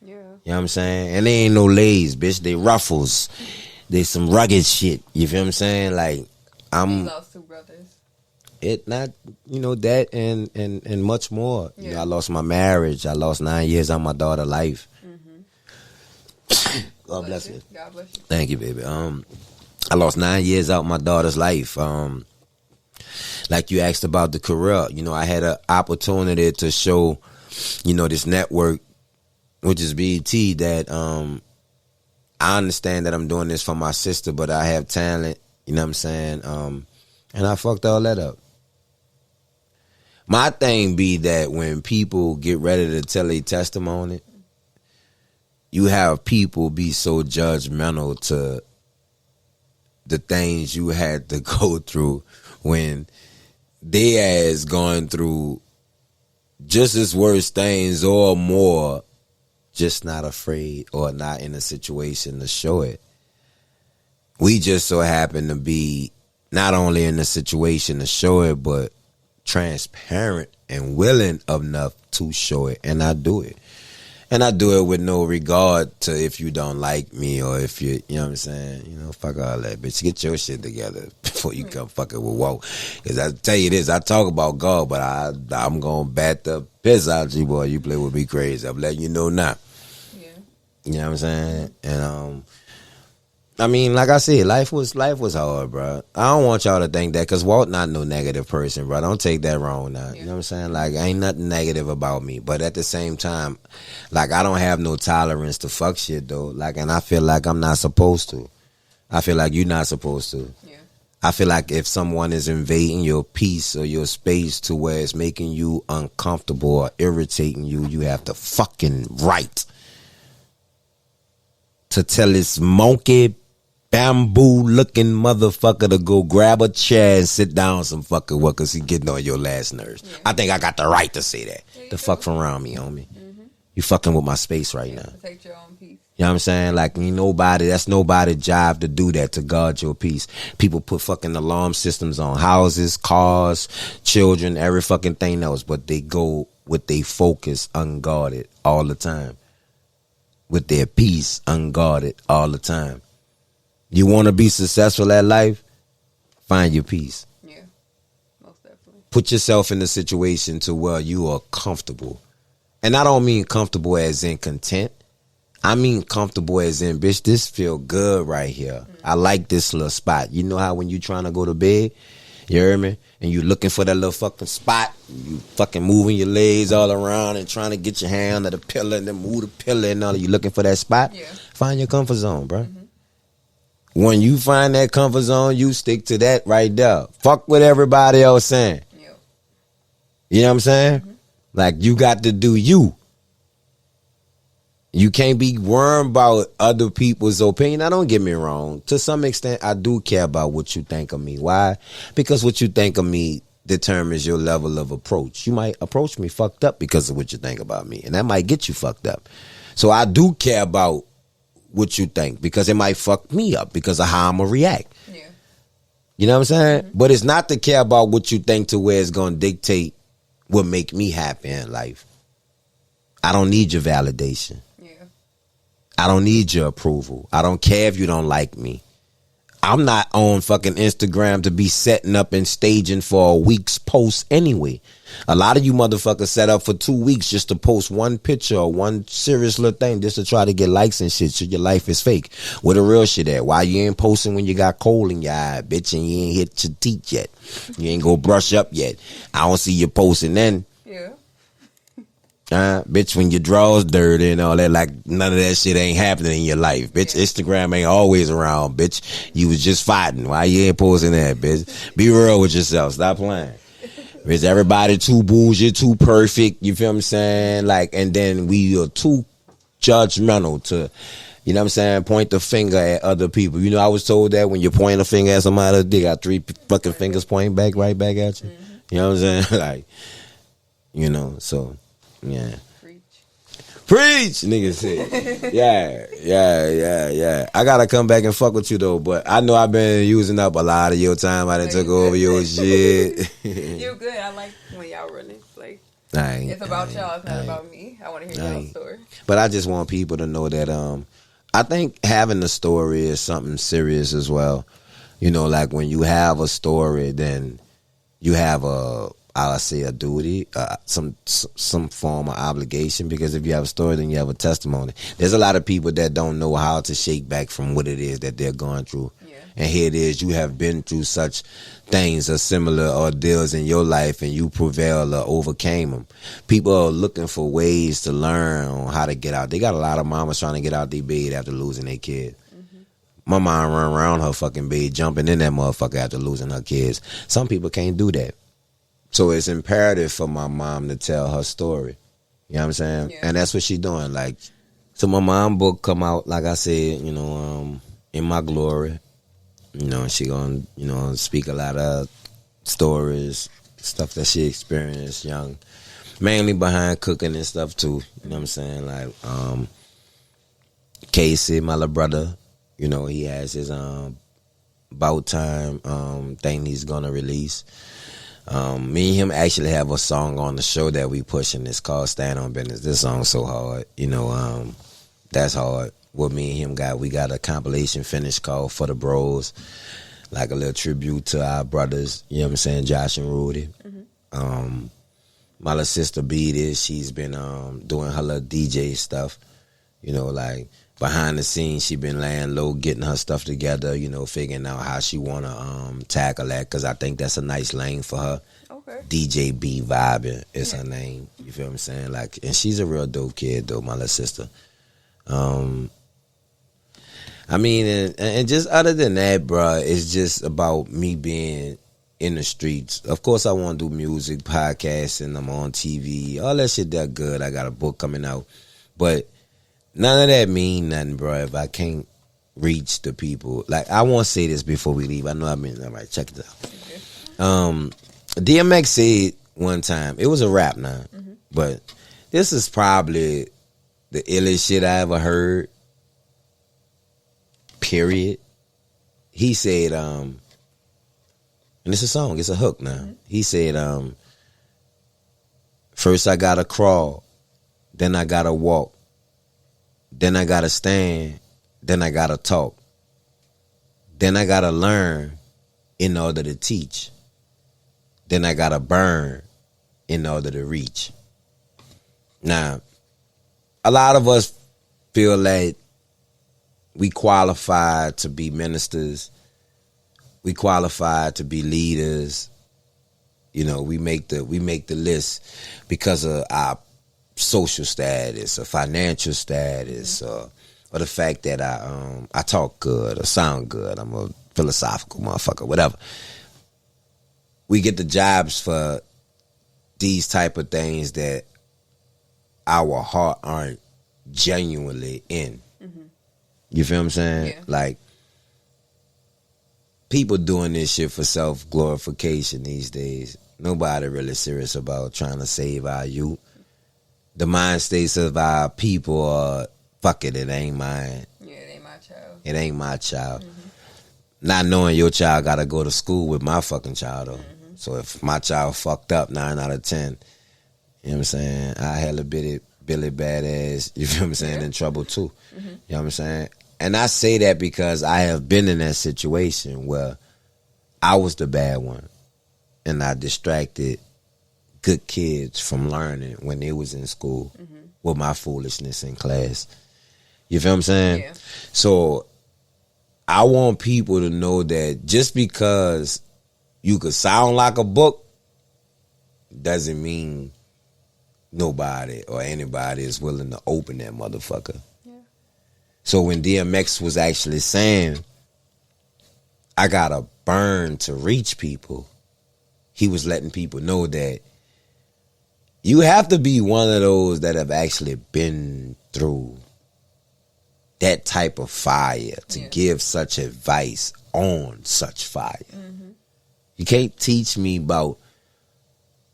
Yeah. You know what I'm saying? And they ain't no lays, bitch. They ruffles. They some rugged shit. You feel what I'm saying? Like, You lost 2 brothers. It not, you know, that and much more. Yeah. You know, I lost my marriage. I lost 9 years out of my daughter's life. God bless you. God bless you. Thank you, baby. I lost 9 years out of my daughter's life. Like you asked about the career, you know, I had an opportunity to show, you know, this network, which is BET, that I understand that I'm doing this for my sister, but I have talent, you know what I'm saying? And I fucked all that up. My thing be that when people get ready to tell a testimony, you have people be so judgmental to the things you had to go through when they as going through just as worse things or more, just not afraid or not in a situation to show it. We just so happen to be not only in a situation to show it, but transparent and willing enough to show it, and I do it. And I do it with no regard to if you don't like me or if you know what I'm saying? You know, fuck all that, bitch. Get your shit together before you come fucking with Walt. Because I tell you this, I talk about God, but I'm going to bat the piss out you, boy. You play with me crazy. I'm letting you know now. Yeah. You know what I'm saying? And, I mean, like I said, life was hard, bro. I don't want y'all to think that, because Walt not no negative person, bro. Don't take that wrong now. You know what I'm saying? Like, ain't nothing negative about me. But at the same time, like, I don't have no tolerance to fuck shit, though. Like, and I feel like I'm not supposed to. I feel like you're not supposed to. Yeah. I feel like if someone is invading your peace or your space to where it's making you uncomfortable or irritating you, you have the fucking right to tell this monkey bamboo looking motherfucker to go grab a chair and sit down some fucking what, cause he getting on your last nerves. Yeah. I think I got the right to say that. Yeah, the fuck from around me, homie. Mm-hmm. You fucking with my space right now. Protect your own peace. You know what I'm saying? Like, that's nobody's job to do that, to guard your peace. People put fucking alarm systems on houses, cars, children, every fucking thing else, but they go with their focus unguarded all the time. With their peace unguarded all the time. You want to be successful at life? Find your peace. Yeah, most definitely. Put yourself in a situation to where you are comfortable. And I don't mean comfortable as in content. I mean comfortable as in, bitch, this feel good right here. Mm-hmm. I like this little spot. You know how when you trying to go to bed, you hear me? And you looking for that little fucking spot, you fucking moving your legs all around and trying to get your hand under the pillow and then move the pillow and all. You looking for that spot? Yeah. Find your comfort zone, bro. Mm-hmm. When you find that comfort zone, you stick to that right there. Fuck what everybody else saying. Yep. You know what I'm saying? Mm-hmm. Like, you got to do you. You can't be worried about other people's opinion. Now, don't get me wrong. To some extent, I do care about what you think of me. Why? Because what you think of me determines your level of approach. You might approach me fucked up because of what you think about me, and that might get you fucked up. So I do care about what you think, because it might fuck me up because of how I'm going to react. Yeah. You know what I'm saying? Mm-hmm. But it's not to care about what you think to where it's going to dictate what make me happy in life. I don't need your validation. Yeah. I don't need your approval. I don't care if you don't like me. I'm not on fucking Instagram to be setting up and staging for a week's post anyway. A lot of you motherfuckers set up for 2 weeks just to post one picture or one serious little thing just to try to get likes and shit, so your life is fake. Where the real shit at? Why you ain't posting when you got coal in your eye, bitch, and you ain't hit your teeth yet? You ain't go brush up yet. I don't see you posting then. Yeah. Bitch, when your drawers dirty and all that, like, none of that shit ain't happening in your life, bitch. Yeah. Instagram ain't always around, bitch. You was just fighting. Why you ain't posting that, bitch? Be real with yourself. Stop playing. Bitch, everybody too bougie, too perfect, you feel what I'm saying? Like, and then we are too judgmental to, you know what I'm saying, point the finger at other people. You know, I was told that when you point a finger at somebody, they got 3 fucking fingers pointing back, right back at you. Mm-hmm. You know what I'm saying? Like, you know, so... Yeah. Preach, nigga said. Yeah. I gotta come back and fuck with you though, but I know I've been using up a lot of your time. I done took over your shit. You're good. I like when y'all running. Like, it's about y'all. It's not about me. I want to hear y'all's story. But I just want people to know that I think having a story is something serious as well. You know, like when you have a story, then you have I'll say a duty, some form of obligation, because if you have a story, then you have a testimony. There's a lot of people that don't know how to shake back from what it is that they're going through. Yeah. And here it is, you have been through such things or similar ordeals in your life, and you prevailed or overcame them. People are looking for ways to learn on how to get out. They got a lot of mamas trying to get out their bed after losing their kid. Mm-hmm. My mom run around her fucking bed, jumping in that motherfucker after losing her kids. Some people can't do that. So it's imperative for my mom to tell her story. You know what I'm saying? Yeah. And that's what she's doing. Like, so my mom book come out, like I said, you know, In My Glory. You know, she gonna, you know, speak a lot of stories, stuff that she experienced young. Mainly behind cooking and stuff too. You know what I'm saying? Like, Casey, my little brother, you know, he has his About Time thing he's gonna release. Me and him actually have a song on the show that we pushing. It's called Stand On Business. This song's so hard. You know, that's hard. What me and him we got a compilation finished called For the Bros. Like a little tribute to our brothers, you know what I'm saying, Josh and Rudy. Mm-hmm. My little sister Beatty, she's been doing her little DJ stuff. You know, like behind the scenes, she been laying low, getting her stuff together, you know, figuring out how she want to tackle that, because I think that's a nice lane for her. Okay. DJ B Vibing is her name. You feel what I'm saying? Like, and she's a real dope kid, though, my little sister. I mean, and just other than that, bruh, it's just about me being in the streets. Of course, I want to do music, podcasting, I'm on TV, all that shit that good. I got a book coming out. But None of that mean nothing, bro, if I can't reach the people. Like, I want to say this before we leave. I know I've been, all right, check it out. DMX said one time, it was a rap now, but this is probably the illest shit I ever heard, period. He said, and it's a song, it's a hook now. He said, first I gotta crawl, then I gotta walk, then I gotta stand, then I gotta talk, then I gotta learn in order to teach, then I gotta burn in order to reach. Now, a lot of us feel like we qualify to be ministers, we qualify to be leaders. You know, we make the list because of our social status or financial status, or the fact that I talk good or sound good. I'm a philosophical motherfucker, whatever. We get the jobs for these type of things that our heart aren't genuinely in. You feel what I'm saying? Yeah. Like, people doing this shit for self-glorification these days. Nobody really serious about trying to save our youth. The mind states of our people are, fuck it, it ain't mine. Yeah, it ain't my child. It ain't my child. Not knowing your child got to go to school with my fucking child, though. So if my child fucked up 9 out of 10, you know what I'm saying, I hella Billy badass, you feel what I'm saying, in trouble too. You know what I'm saying? And I say that because I have been in that situation where I was the bad one and I distracted good kids from learning when they was in school with my foolishness in class. You feel what I'm saying? Yeah. So I want people to know that just because you could sound like a book doesn't mean nobody or anybody is willing to open that motherfucker. Yeah. So when DMX was actually saying, I gotta burn to reach people, he was letting people know that you have to be one of those that have actually been through that type of fire to give such advice on such fire. You can't teach me about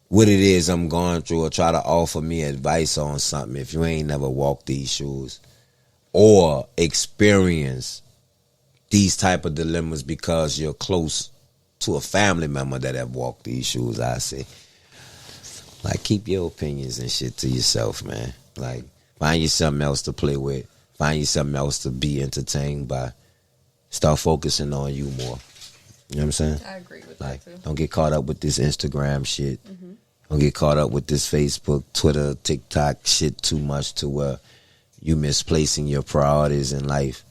what it is I'm going through or try to offer me advice on something if you ain't never walked these shoes or experience these type of dilemmas because you're close to a family member that have walked these shoes. I say, like, keep your opinions and shit to yourself, man. Like, find you something else to play with. Find you something else to be entertained by. Start focusing on you more. You know what I'm saying? I agree with Like, that too. don't get caught up with this Instagram shit. Don't get caught up with this Facebook, Twitter, TikTok shit too much to where you misplacing your priorities in life,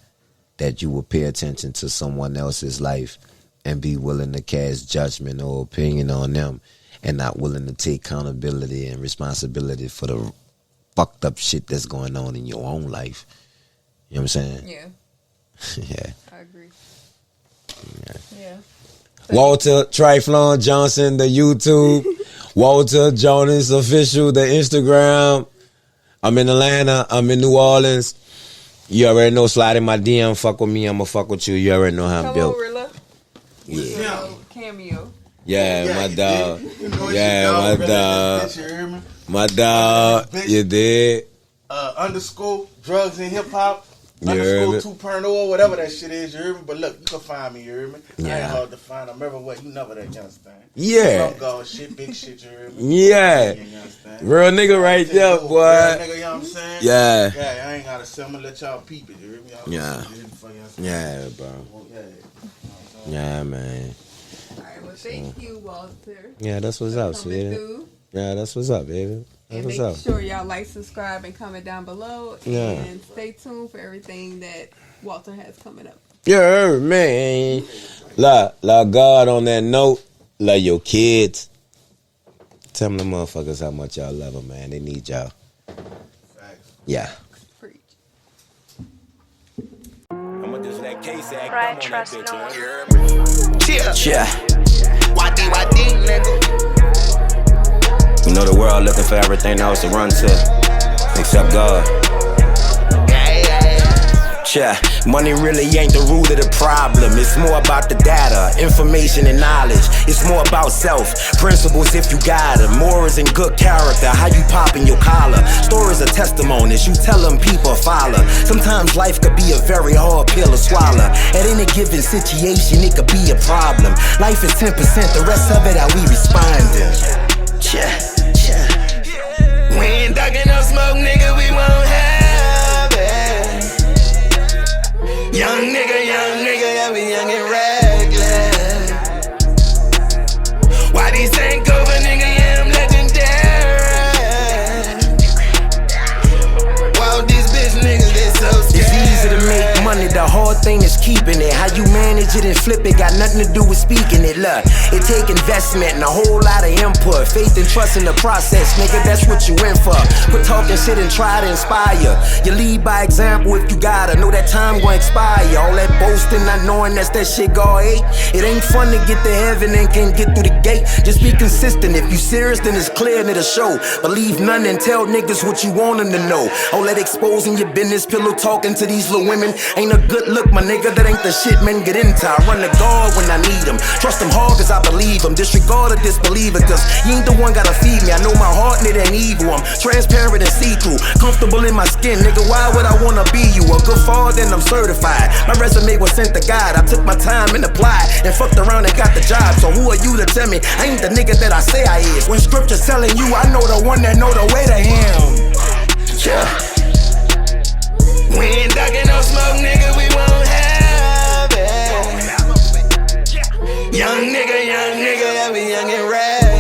that you will pay attention to someone else's life and be willing to cast judgment or opinion on them and not willing to take accountability and responsibility for the fucked up shit that's going on in your own life. You know what I'm saying? Yeah, Yeah. I agree. Yeah. Yeah. Walter Triflon Johnson, the YouTube. Walter Jonas Official, the Instagram. I'm in Atlanta. I'm in New Orleans. You already know, slide in my DM. Fuck with me. I'ma fuck with you. You already know how I'm Come built. on, Rilla. Yeah. Cameo. Yeah, my dog. You know it's Yeah, your my dog, dog. bitch, you hear me? My dog. Bitch. You did. Underscore drugs and hip hop. You heard Underscore 2.0, whatever that shit is, you hear me? But look, you can find me, you hear me? I Yeah. ain't hard to find. I'm everywhere. You never that young thing. Yeah. Slum God shit, big shit, you hear me? Yeah. You understand? Real nigga right there, Real boy. nigga, you know what I'm saying? Yeah. Yeah, I ain't got to sell me, let y'all peep it, you hear me? Yeah. Yeah, bro. Yeah, man. All right. Well, thank you, Walter. Yeah, that's what's up, Coming sweetie. through. Yeah, that's what's up, baby. That's And what's make up. sure y'all like, subscribe, and comment down below. Yeah. And stay tuned for everything that Walter has coming up. Yeah, man. Love God on that note. Love your kids. Tell them the motherfuckers how much y'all love them, man. They need y'all. Yeah. Preach. I'ma just let K say Right, trust no one. Yeah. YD, nigga. You know the world looking for everything else to run to, except God. Yeah, Yeah, money really ain't the root of the problem. It's more about the data, information and knowledge. It's more about self, principles if you got them. Morals and good character, how you poppin' your collar. Stories are testimonies, you tell them people follow. Sometimes life could be a very hard pill to swallow. At any given situation, it could be a problem. Life is 10%, the rest of it how we responding. Yeah. We ain't ducking no smoke, nigga, we won't have it. Young nigga, yeah, we young and reckless. Why these tank over, nigga, yeah, I'm legendary. Wow, these bitch niggas, they so scared. It's easy to make money, the hard thing is keeping it. How you manage it and flip it, got nothing to do with speaking it. Look, it take investment and a whole lot of input. Faith and trust in the process, nigga, that's what you in for. Quit talking shit and try to inspire. You lead by example if you gotta. Know that time gon' expire. All that boasting, not knowing that's that shit God hate. It ain't fun to get to heaven and can't get through the gate. Just be consistent. If you serious, then it's clear and it'll show. Believe none and tell niggas what you want them to know. All that exposing your business, pillow talking to these little women ain't a good look, my nigga. That ain't the shit men get into. I run the guard when I need them. Trust them hard cause I believe them. Disregard or disbelieve it cause you ain't the one gotta feed me. I know my heart and it ain't evil. I'm transparent and see-through. Comfortable in my skin, nigga. Why would I wanna be you? A good father and I'm certified. My resume was sent to God. I took my time and applied and fucked around and got the job. So who are you to tell me I ain't the nigga that I say I is? When scripture's telling you I know the one that know the way to him. Yeah. We ain't ducking no smoke, nigga, we won't have it. Young nigga, yeah, we young and rad.